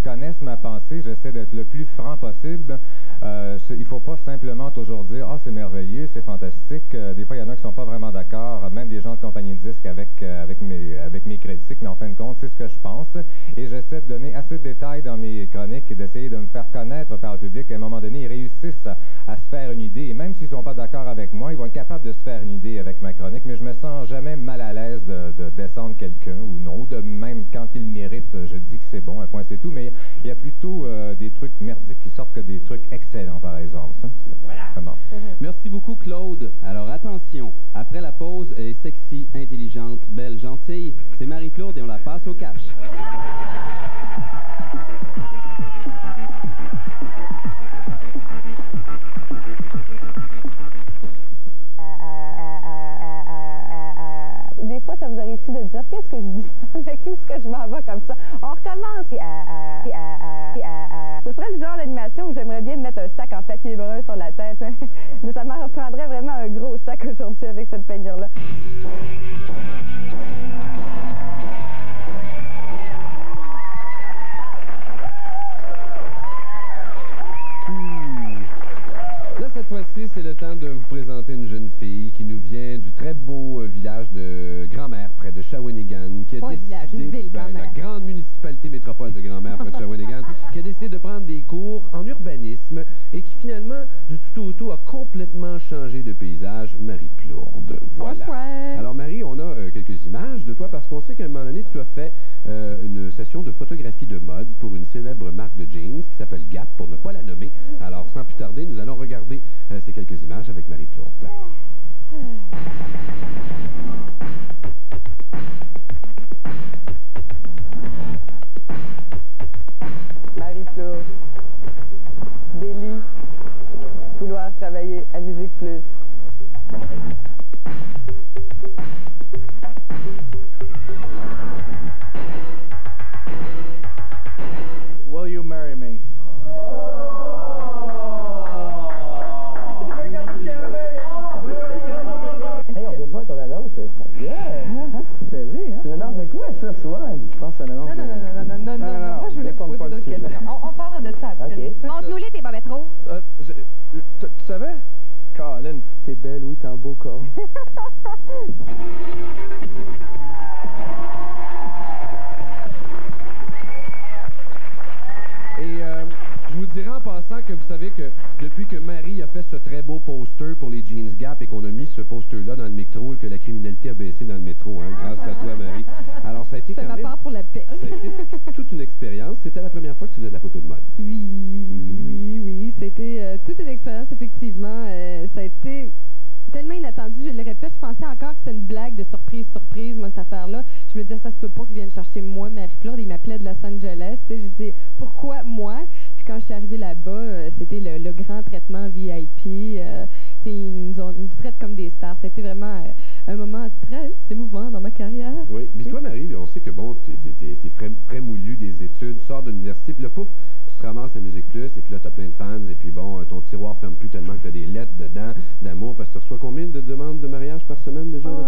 connaisse ma pensée. J'essaie d'être le plus franc possible. Il faut pas simplement toujours dire « Ah, c'est merveilleux, c'est fantastique ». Des fois, il y en a qui sont pas vraiment d'accord, même des gens de compagnie de disques avec mes critiques, mais en fin de compte, c'est ce que je pense. Et j'essaie de donner assez de détails dans mes chroniques et d'essayer de me faire connaître par le public. À un moment donné, ils réussissent à se faire une idée. Et même s'ils sont pas d'accord avec moi, ils vont être capables de se faire une idée avec ma chronique. Mais je me sens jamais mal à l'aise de descendre quelqu'un ou non. Ou de même quand il mérite, je dis que c'est bon, un point c'est tout. Mais il y a plutôt des trucs merdiques qui sortent que des trucs excellents, par exemple. Ça, vraiment. Merci beaucoup, Claude. Alors, attention. Après la pause, elle est sexy, intelligente, belle, gentille. C'est Marie-Claude et on la passe au cash. Des fois, ça vous arrive-tu de dire qu'est-ce que je dis avec où est-ce que je m'en vais comme ça? On recommence. Ce serait le genre d'animation où j'aimerais bien me mettre un sac en papier brun sur la tête. Mais ça m'en reprendrait vraiment un gros sac aujourd'hui avec cette peignure-là. Là, cette cette fois-ci, c'est le temps de vous présenter une jeune fille qui nous vient du très beau village de Grand-Mère, près de Shawinigan, qui a Pas un village, une ville, la Grand-Mère. grande municipalité métropole de Grand-Mère, près de Shawinigan, qui a décidé de prendre des cours en urbanisme et qui finalement, du tout au tout, a complètement changé de paysage. Marie Plourde, voilà. Bonsoir. Alors Marie, on a quelques images de toi parce qu'on sait qu'à un moment donné, tu as fait une session de photographie de mode pour une célèbre marque de jeans qui s'appelle Gap, pour ne pas la nommer. Alors, sans plus tarder, nous allons regarder ces quelques images avec Marie Plourde. Marie Plourde, Délit, vouloir travailler à Musique Plus. Will you marry me? Hey, on vient de voir ton annonce. Yeah! C'est vrai, hein? Tu l'annonces de quoi, ça, Swan? Je pense que c'est l'annonce Non, moi, je voulais te poser d'autres questions. On parlera de ça après. Montre-nous-les tes bobettes roses. Tu savais? Colin. T'es belle, oui, t'as un beau corps. Et je vous dirais en passant que vous savez que depuis que Marie a fait ce très beau poster pour les Jeans Gap et qu'on a mis ce poster-là dans le métro, que la criminalité a baissé dans le métro, hein, grâce à toi, Marie. Alors, ça a été Je fais quand ma même... part pour la paix. Ça a été toute une expérience. C'était la première fois que tu faisais de la photo de mode. Oui. C'était toute une expérience, effectivement. Ça a été tellement inattendu. Je le répète, je pensais encore que c'était une blague de surprise, moi, cette affaire-là. Je me disais, ça se peut pas qu'ils viennent chercher moi, Marie Plourde. Ils m'appelaient de Los Angeles. J'ai dit, pourquoi moi? Puis quand je suis arrivée là-bas, c'était le grand traitement VIP. Ils nous traitent comme des stars. C'était vraiment un moment très émouvant dans ma carrière. Oui. Mais toi, Marie, on sait que, bon, t'es frais moulu des études, tu sors de l'université, puis là, pouf, tu te ramasses à Musique Plus, et puis là, t'as plein de fans, et puis bon, ton tiroir ferme plus tellement que t'as des lettres dedans d'amour, parce que tu reçois combien de demandes de mariage par semaine déjà? 3,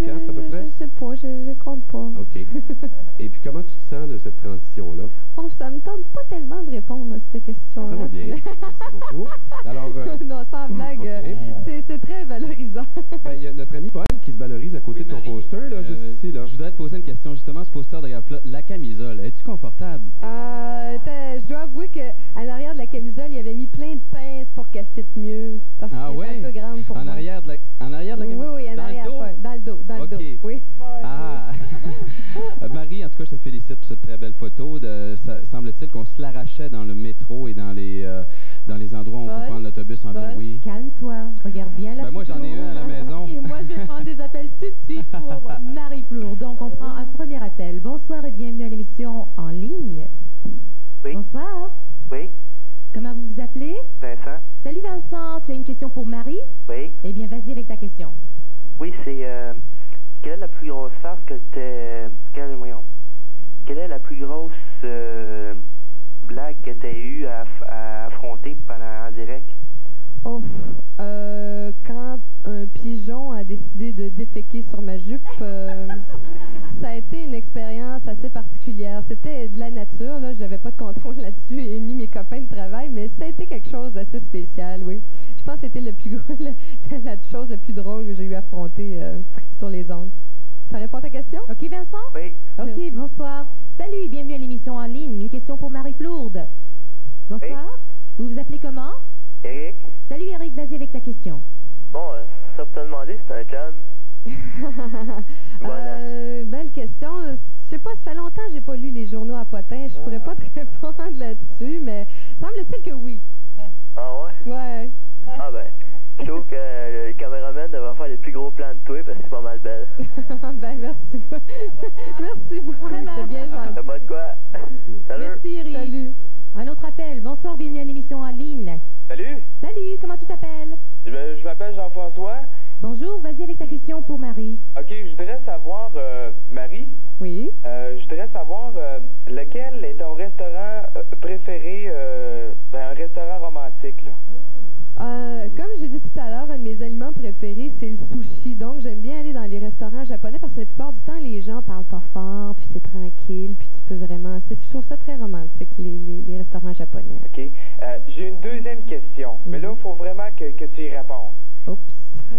4 à peu près? Je sais pas, je compte pas. OK. Et puis comment tu te sens de cette transition-là? Oh, ça me tente pas tellement de répondre à cette question-là. Ça va bien. Merci beaucoup. Alors, non, sans blague, okay. C'est très valorisant. Ben, il y a notre ami Paul qui se valorise à côté de ton poster, là, juste ici. Là. Je voudrais te poser une question, justement, ce poster de Gap-là. La camisole, es-tu confortable? Je dois avouer qu'à l'arrière de la camisole, il avait mis plein de pinces pour qu'elle fitte mieux. Parce qu'elle est un peu grande pour moi. En arrière de la camisole? Oui, en arrière. Dans le dos. Oui. Ah! Marie, en tout cas, je te félicite pour cette très belle photo. Semble-t-il qu'on se l'arrachait dans le métro et dans les endroits où on peut prendre l'autobus en ville. Oui. Calme-toi. Regarde bien la photo. Moi, j'en ai un à la maison. Et moi, je vais prendre des appels tout de suite pour Marie Plourde. Donc, on prend un premier appel. Bonsoir et bienvenue à l'émission En ligne. Oui. Bonsoir. Oui. Comment vous vous appelez? Vincent. Salut Vincent, tu as une question pour Marie? Oui. Eh bien, vas-y avec ta question. Oui, c'est... quelle est la plus grosse farce que Quelle est la plus grosse blague que tu as eu à affronter en direct? Oh, quand un pigeon a décidé de déféquer sur ma jupe, ça a été une expérience assez particulière. C'était de la nature, là, j'avais pas de contrôle là-dessus, ni mes copains de travail, mais ça a été quelque chose d'assez spécial, oui. Je pense que c'était la chose la plus drôle que j'ai eu à affronter sur les ondes. Ça répond à ta question? OK, Vincent? Oui. OK, bonsoir. Salut, bienvenue à l'émission En ligne. Une question pour Marie Plourde. Bonsoir. Oui. Vous vous appelez comment? Eric. Salut Eric, vas-y avec ta question. Bon, ça peut te demander, c'est un John. Voilà. Belle question. Je sais pas, ça fait longtemps que j'ai pas lu les journaux à potins. Je pourrais pas te répondre là-dessus, mais semble-t-il que oui. Ah ouais? Ouais. Ah ben, je trouve que le caméraman devrait faire les plus gros plans de toi parce que c'est pas mal belle. Ben merci. Merci beaucoup, c'est bien gentil. T'as pas de quoi. Salut. Merci Eric. Salut. Un autre appel. Bonsoir, bienvenue à l'émission En ligne. Salut. Salut, comment tu t'appelles? Je m'appelle Jean-François. Bonjour, vas-y avec ta question pour Marie. OK, je voudrais savoir, Marie. Oui. Je voudrais savoir lequel est ton restaurant préféré, un restaurant romantique, là. Comme j'ai dit tout à l'heure, un de mes aliments préférés, préféré, c'est le sushi. Donc, j'aime bien aller dans les restaurants japonais parce que la plupart du temps, les gens parlent pas fort, puis c'est tranquille, puis tu peux vraiment... Je trouve ça très romantique, les restaurants japonais. OK. J'ai une deuxième question, mais là, il faut vraiment que tu y répondes. Oups.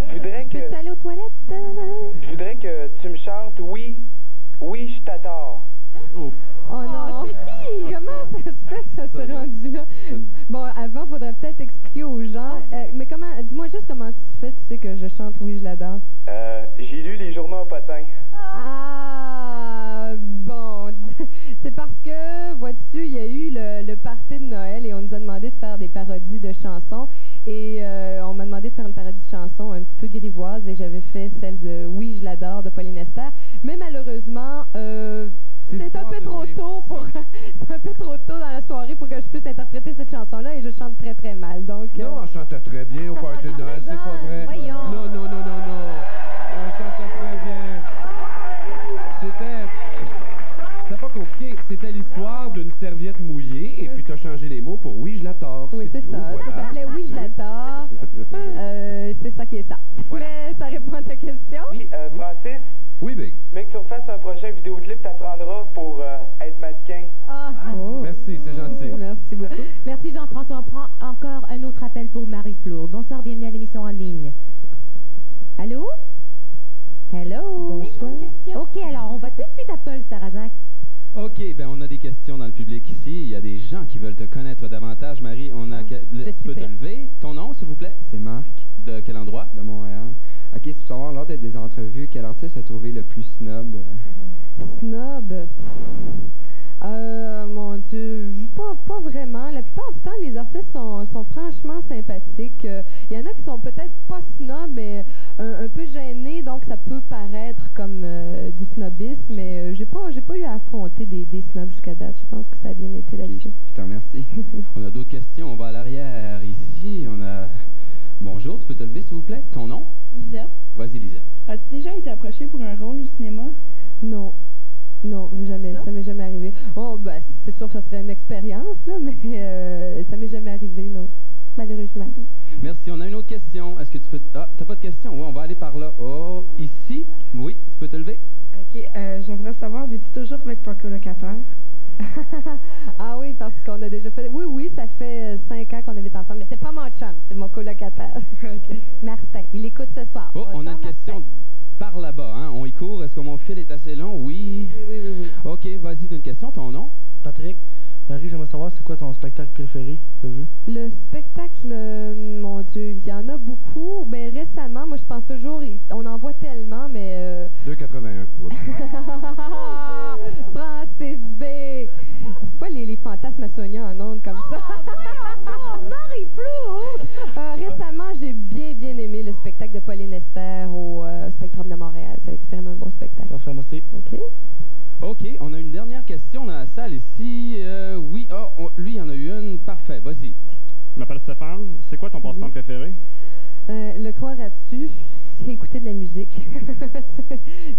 Je voudrais que... Peux-tu aller aux toilettes? Je voudrais que tu me chantes « Oui, oui, je t'adore ». Oh non! Comment ça se fait que ça s'est rendu là? Bon, avant, il faudrait peut-être expliquer aux gens. Mais comment, dis-moi juste comment tu fais, tu sais que je chante Oui, je l'adore. J'ai lu les journaux en potin. Ah, bon. C'est parce que, vois-tu, il y a eu le party de Noël et on nous a demandé de faire des parodies de chansons. Et on m'a demandé de faire une parodie de chanson un petit peu grivoise et j'avais fait celle de Oui, je l'adore de Pauline Esther. Mais malheureusement, c'est un peu trop tôt pour c'est un peu trop tôt dans la soirée pour que je puisse interpréter cette chanson-là et je chante très très mal. Donc non, on chantait très bien au party de Noël, c'est pas vrai. Voyons. Non. On chantait très bien. C'était pas compliqué. C'était l'histoire d'une serviette mouillée et puis t'as changé les mots pour Oui, je la tords. Oui, c'est ça. Voilà. Ça s'appelait Oui, je la tords. C'est ça qui est ça. Voilà. Mais ça répond à ta question. Oui, Francis. Oui, Big. Mais que tu refasses un prochain vidéoclip, t'apprendras pour être mannequin. Merci, c'est gentil. Merci beaucoup. Merci Jean-François. On prend encore un autre appel pour Marie Plourde. Bonsoir, bienvenue à l'émission en ligne. Allô? Hello? Bonsoir. OK, alors on va tout de suite à Paul Sarrazak. OK, ben on a des questions dans le public ici. Il y a des gens qui veulent te connaître davantage. Marie, tu peux te lever. Ton nom, s'il vous plaît? C'est Marc. De quel endroit? De Montréal. OK, c'est pour savoir, lors des entrevues, quel artiste a trouvé le plus snob? Snob? Mon Dieu, pas vraiment. La plupart du temps, les artistes sont franchement sympathiques. Il y en a qui sont peut-être pas snobs, mais un peu gênés, donc ça peut paraître comme du snobisme, mais j'ai pas eu à affronter des snobs jusqu'à date. Je pense que ça a bien été là-dessus. Je te remercie. On a d'autres questions. On va à l'arrière ici. On a... Bonjour, tu peux te lever, s'il vous plaît? Ton nom? Lisette. Vas-y, Lisette. As-tu déjà été approchée pour un rôle au cinéma? Non. Non, jamais. Ça m'est jamais arrivé. Oh, ben, c'est sûr que ça serait une expérience, là, mais ça m'est jamais arrivé, non. Malheureusement. Merci. On a une autre question. Est-ce que tu peux... Ah, t'as pas de question? Oui, on va aller par là. Oh, ici? Oui, tu peux te lever? OK. J'aimerais savoir, vis-tu toujours avec ton colocataire? Ah oui, parce qu'on a déjà fait... Oui, ça fait 5 ans qu'on habite ensemble, mais c'est pas mon chum, c'est mon colocataire. OK. Martin, il écoute ce soir. Oh, on a une question par là-bas, hein? On y court. Est-ce que mon fil est assez long? Oui. Oui. OK, vas-y, t'as une question. Ton nom? Patrick. Marie, j'aimerais savoir, c'est quoi ton spectacle préféré? T'as vu? Le spectacle, mon Dieu, il y en a beaucoup. Ben, récemment, moi, je pense toujours, on en voit tellement, mais... 2,81. Francis B. C'est pas les fantasmes à Sonia en ondes comme ça. Marie Plourde! Récemment, j'ai bien aimé le spectacle de Pauline Esther au Spectrum de Montréal. Ça a été vraiment un bon spectacle. Parfait, merci. OK, on a une dernière question dans la salle ici. Oui, lui, il y en a eu une. Parfait, vas-y. Je m'appelle Stéphane. C'est quoi ton passe-temps préféré? Le croiras-tu? C'est écouter de la musique.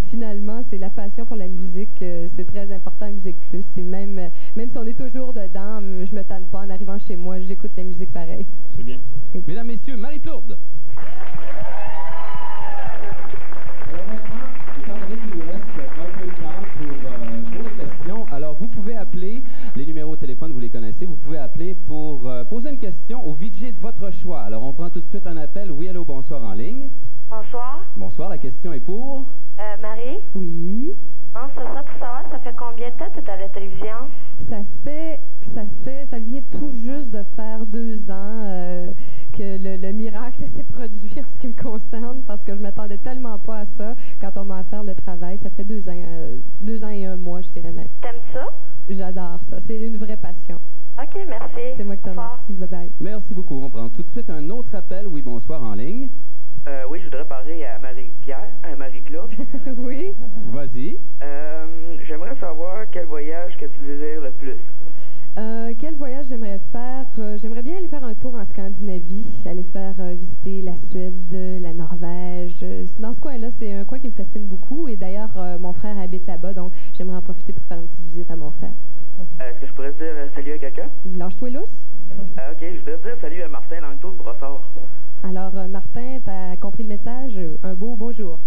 Finalement, c'est la passion pour la musique. C'est très important à Musique Plus. Et même si on est toujours dedans, je me tanne pas. En arrivant chez moi, j'écoute la musique pareil. C'est bien. Mesdames, Messieurs, Marie Plourde. Alors maintenant, étant donné qu'il nous reste un peu de temps pour les questions, alors vous pouvez appeler, les numéros de téléphone, vous les connaissez, vous pouvez appeler pour poser une question au VJ de votre choix. Alors on prend tout de suite un appel. Oui, allô, bonsoir en ligne. Bonsoir. Bonsoir, la question est pour? Marie? Oui? Non, c'est ça pour savoir, ça fait combien de temps que tu es à la télévision? Ça vient tout juste de faire 2 ans que le miracle s'est produit en ce qui me concerne, parce que je m'attendais tellement pas à ça quand on m'a offert le travail. Ça fait 2 ans et 1 mois, je dirais même. T'aimes ça? J'adore ça. C'est une vraie passion. OK, merci. C'est moi qui te remercie. Bye-bye. Merci beaucoup. On prend tout de suite un autre appel. Oui, bonsoir en ligne. Oui, je voudrais parler à Marie-Claude. Oui? Vas-y. J'aimerais savoir quel voyage que tu désires le plus. Quel voyage j'aimerais faire? J'aimerais bien aller faire un tour en Scandinavie, aller faire visiter la Suède, la Norvège. Dans ce coin-là, c'est un coin qui me fascine beaucoup. Et d'ailleurs, mon frère habite là-bas, donc j'aimerais en profiter pour faire une petite visite à mon frère. Est-ce que je pourrais dire salut à quelqu'un? Lâche-toi lousse. OK, je voudrais dire salut à Martin Langto de Brossard. Alors, Martin, t'as compris le message? Un beau bonjour.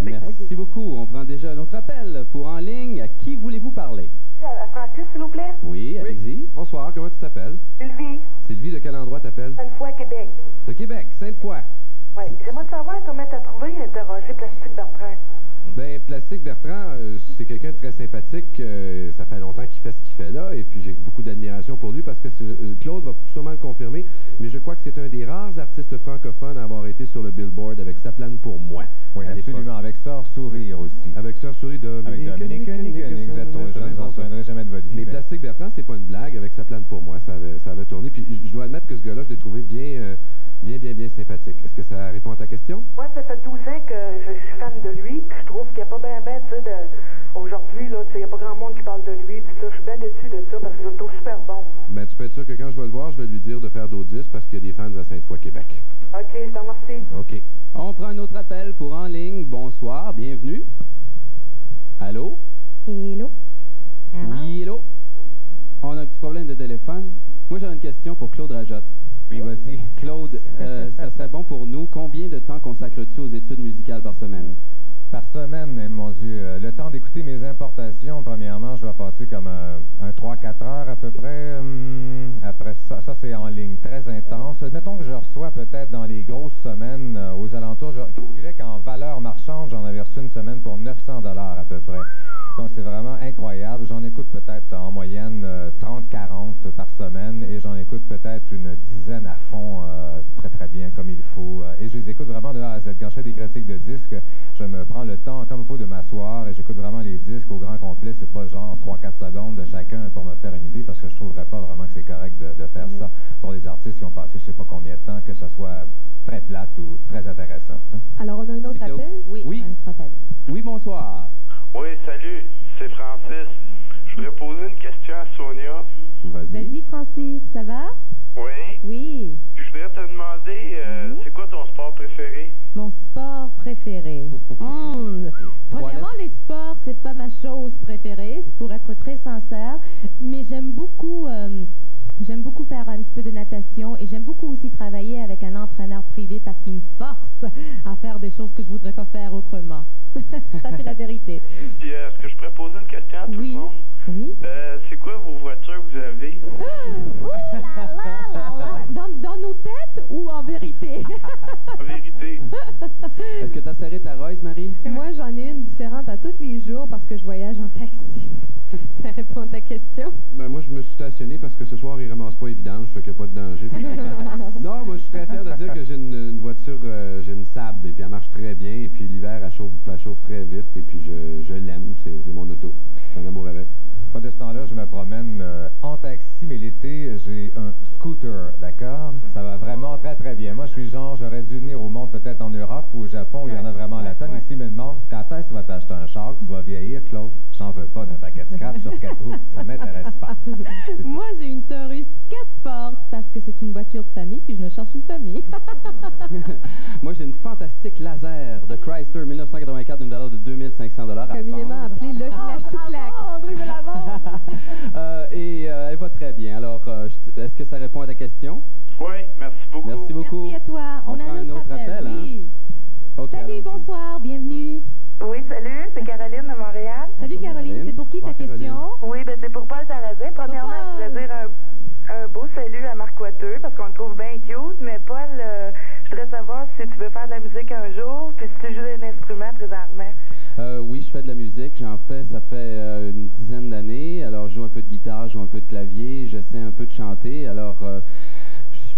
Merci beaucoup. On prend déjà un autre appel pour en ligne. À qui voulez-vous parler? À Francis, s'il vous plaît. Oui, allez-y. Bonsoir, comment tu t'appelles? Sylvie. Sylvie, de quel endroit t'appelles? Sainte-Foy, Québec. De Québec, Sainte-Foy. Oui. J'aimerais savoir comment t'as trouvé interroger Plastique Bertrand. Ben, Plastique Bertrand, c'est quelqu'un de très sympathique. Ça fait longtemps qu'il fait ce qu'il fait là, et puis j'ai beaucoup d'admiration pour lui parce que Claude va sûrement le confirmer, mais je crois que c'est un des rares artistes francophones à avoir été sur le Billboard avec Sa plane pour moi. Oui, absolument, avec Sœur Sourire aussi. Avec Sœur Sourire de Dominique, vous êtes trop jeune, vous n'en souviendrez jamais de votre vie. Mais Plastique Bertrand, c'est pas une blague, avec Sa plane pour moi, ça avait tourné, puis je dois admettre que ce gars-là, je l'ai trouvé bien sympathique. Est-ce que ça répond à ta question? Moi, ça fait 12 ans que je suis fan de lui, puis je trouve qu'il n'y a pas bien, tu sais, aujourd'hui, là, tu sais, il n'y a pas grand monde qui parle de lui, tout ça. Je suis bien déçu de ça parce que je le trouve super bon. Ben, tu peux être sûr que quand je vais le voir, je vais lui dire de faire d'autres disques parce qu'il y a des fans à Sainte-Foy, Québec. OK, je t'en remercie. OK. On prend un autre appel pour en ligne. Bonsoir, bienvenue. Allô? Hello? Oui, hello? On a un petit problème de téléphone. Moi, j'ai une question pour Claude Rajotte. Oui, vas-y. Claude, ça serait bon pour nous. Combien de temps consacres-tu aux études musicales par semaine? Par semaine, mon Dieu. Le temps d'écouter mes importations, premièrement, je vais passer comme un 3-4 heures à peu près. Après ça c'est en ligne, très intense. Mettons que je reçois peut-être dans les grosses semaines aux alentours, je calculais qu'en valeur marchande, j'en avais reçu une semaine pour 900 $ à peu près. Donc c'est vraiment incroyable. J'en écoute peut-être en moyenne 30-40 par semaine et j'en écoute peut-être une dizaine à fond, très bien comme il faut. Et je les écoute vraiment de A à Z. Quand je fais des critiques de disques, je me prends le temps comme il faut de m'asseoir et j'écoute vraiment les disques au grand complet. C'est pas genre 3-4 secondes de chacun pour me faire une idée parce que je trouverais pas vraiment que c'est correct de faire ça pour les artistes qui ont passé je sais pas combien de temps, que ce soit très plate ou très intéressant. Alors, on a un autre appel? Oui, on a un autre appel. Oui, bonsoir. Oui, salut, c'est Francis. Je voudrais poser une question à Sonia. Vas-y, Francis, ça va? Oui. Oui. Puis je voudrais te demander, c'est quoi ton sport préféré? Mon sport préféré. Premièrement, les sports, c'est pas ma chose préférée, pour être très sincère, mais j'aime beaucoup faire un petit peu de natation et j'aime beaucoup aussi travailler avec un entraîneur privé parce qu'il me force à faire des choses que je voudrais pas faire autrement. Ça, c'est la vérité. Puis, est-ce que je pourrais poser une question à tout le monde? Oui. C'est quoi vos voitures que vous avez? Dans nos têtes ou en vérité? En vérité. Est-ce que tu as serré ta Royce, Marie? Moi, j'en ai une différente à tous les jours parce que je voyage en taxi. Ça répond à ta question? Ben, moi, je me suis stationné parce que ce soir, il ramasse pas évident, je fais qu'il n'y a pas de danger. Non, moi, je suis très fier de dire que j'ai une voiture, j'ai une Saab, et puis elle marche très bien, et puis l'hiver, elle chauffe très vite, et puis je l'aime, c'est mon auto. J'ai un amour avec. Pas de ce temps-là, je me promène en taxi, mais l'été, j'ai un scooter, d'accord? Ça va vraiment très bien. Moi, je suis genre, j'aurais dû venir au monde peut-être en Europe ou au Japon, où il y en a vraiment la tonne. Ici, me demande, quand est-ce que tu vas t'acheter un char, tu vas vieillir, Claude? J'en veux pas d'un paquet de scrap sur 4 roues, ça m'intéresse pas. Moi, j'ai une Taurus 4 portes parce que c'est une voiture de famille, puis je me cherche une famille. Moi, j'ai une fantastique laser de Chrysler 1984 d'une valeur de 2500 $ à communément appelé le flash-to-flac. André me la vend. Et elle va très bien. Alors, est-ce que ça répond à ta question? Oui, merci beaucoup. Merci beaucoup. Merci à toi. On a un autre appel, oui. Hein? Okay, salut, bonsoir, bienvenue. Oui, salut, c'est Caroline de Montréal. Salut Caroline, c'est pour qui ta question? Oui, ben c'est pour Paul Sarrazin. Premièrement, je voudrais dire un beau salut à Marc Coiteux parce qu'on le trouve bien cute, mais Paul, je voudrais savoir si tu veux faire de la musique un jour, puis si tu joues d'un instrument présentement. Oui, je fais de la musique. J'en fais, ça fait une dizaine d'années. Alors, je joue un peu de guitare, je joue un peu de clavier, j'essaie un peu de chanter. Alors,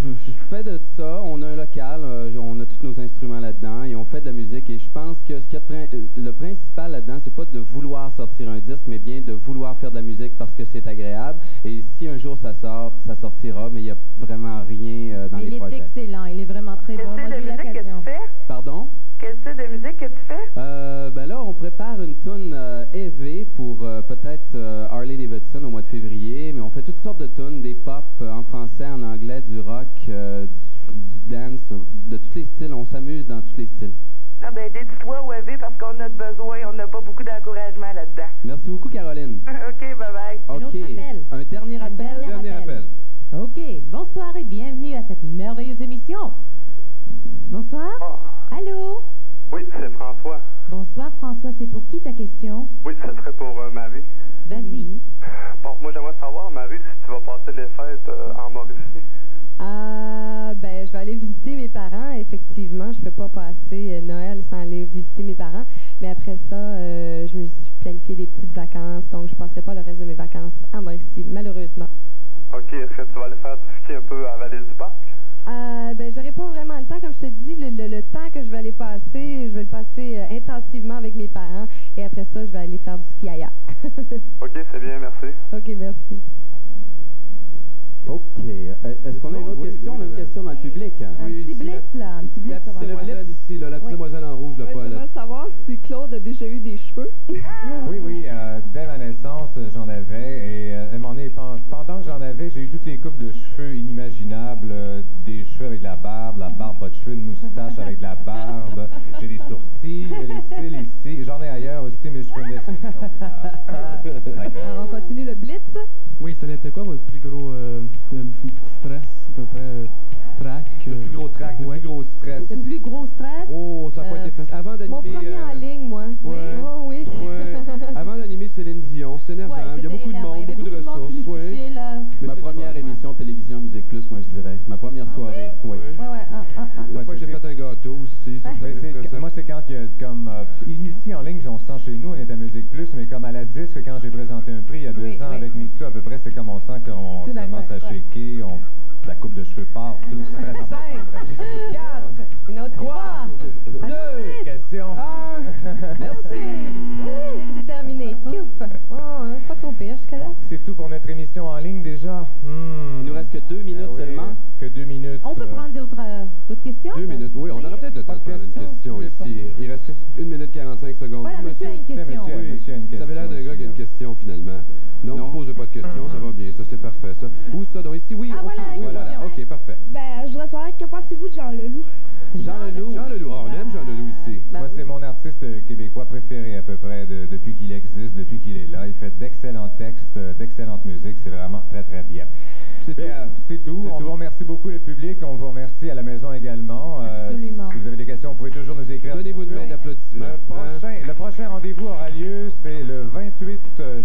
je fais de ça. On a un local, on a tous nos instruments là-dedans et on fait de la musique. Et je pense que ce qu'il y a le principal là-dedans, c'est pas de vouloir sortir un disque, mais bien de vouloir faire de la musique parce que c'est agréable. Et si un jour ça sort, ça sortira, mais il n'y a vraiment rien dans les projets. Il est excellent, il est vraiment très bon. Moi, j'ai eu l'occasion. Pardon? Quel style de musique que tu fais? Ben là, on prépare une toune EV pour peut-être Harley Davidson au mois de février, mais on fait toutes sortes de tunes, des pop en français, en anglais, du rock, du dance, de tous les styles. On s'amuse dans tous les styles. Ah ben, dédie-toi au EV parce qu'on a besoin, on n'a pas beaucoup d'encouragement là-dedans. Merci beaucoup, Caroline. OK, bye-bye. OK. Un autre appel. Un dernier appel? Dernier appel. OK. Bonsoir et bienvenue à cette merveilleuse émission. Bonsoir. Allô? Oui, c'est François. Bonsoir, François. C'est pour qui ta question? Oui, ça serait pour Marie. Vas-y. Bon, moi, j'aimerais savoir, Marie, si tu vas passer les fêtes en Mauricie. Ben, je vais aller visiter mes parents. Effectivement, je peux pas passer Noël sans aller visiter mes parents. Mais après ça, je me suis planifié des petites vacances. Donc, je passerai pas le reste de mes vacances en Mauricie, malheureusement. OK, est-ce que tu vas aller faire du ski un peu à Vallée du Parc? Ben, j'aurai pas vraiment le temps. Comme je te dis, le temps que je vais aller passer, je vais le passer intensivement avec mes parents. Et après ça, je vais aller faire du ski ailleurs. OK, c'est bien, merci. OK, merci. OK. Est-ce qu'on a une autre question? On a une question dans le public. Un petit blitz, là. Un petit blitz. La petite demoiselle ici, là, la petite demoiselle en rouge, là, pas là. J'aimerais savoir si Claude a déjà eu des cheveux. Oui, dès ma naissance, j'en avais. Et à un moment donné, pendant que j'en avais, j'ai eu toutes les coupes de cheveux inimaginables. Des cheveux avec de la barbe pas de cheveux, une moustache avec de la barbe. J'ai des sourcils, les cils ici. J'en ai ailleurs aussi, mais je fais une description plus tard. Alors, on continue le blitz. Oui, ça était quoi votre plus gros stress, à peu près, track? Le plus gros track, le plus gros stress. Le plus gros stress? Oh, ça n'a pas été facile. Avant d'animer... Mon premier en ligne, moi. Ouais. Oh, oui. Ouais. Avant d'animer Céline Dion, c'est énervant. Il y a beaucoup de monde, beaucoup de ressources. Ouais. Ma première émission de télévision Musique Plus, moi, je dirais. Ma première soirée, oui. La fois que j'ai fait un gâteau aussi, moi, c'est quand il y a comme... ici, en ligne, on se sent chez nous, on est à Musique Plus, mais comme à la disque, quand j'ai présenté un prix il y a 2 ans avec Mitsu, à peu près, c'est comme on sent qu'on commence à shaker, la coupe de cheveux part, tout. 5, 4, une autre 3, 2 questions. Merci. C'est terminé. Piouf. Oh, pas trop pire jusqu'à là. C'est tout pour notre émission en ligne déjà. Il nous reste que 2 minutes seulement. Que 2 minutes. On peut prendre d'autres questions? 2 minutes, oui. On aura peut-être le temps de prendre une question ici. Il reste 1 minute 45 secondes. Voilà, monsieur a une question. Monsieur a une question. Ça avait l'air d'un gars qui a une question, finalement. Non, ne posez pas de questions, ça va bien. Ça, c'est parfait, ça. Où ça? Donc ici, oui. Ah, OK, voilà. OK, parfait. Ben, je voudrais savoir, que pensez-vous de Jean Leloup? Jean Leloup. Oh, on aime Jean Leloup ici. Moi, c'est mon artiste québécois préféré à peu près depuis qu'il existe, depuis qu'il est là. Il fait d'excellents textes, d'excellente musique. C'est vraiment très, très bien. C'est tout. On vous remercie beaucoup le public. On vous remercie à la maison également. Absolument. Si vous avez des questions, vous pouvez toujours nous écrire. Donnez-vous une main d'applaudissement. Le prochain rendez-vous aura lieu, c'est le 28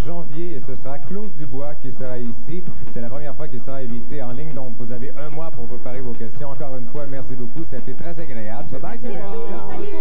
janvier et ce sera Claude Dubois qui sera ici. C'est la première fois qu'il sera invité en ligne, donc vous avez 1 mois pour préparer vos questions. Encore une fois, merci beaucoup. Ça a été très agréable. Bye bye, Merci beaucoup. Merci.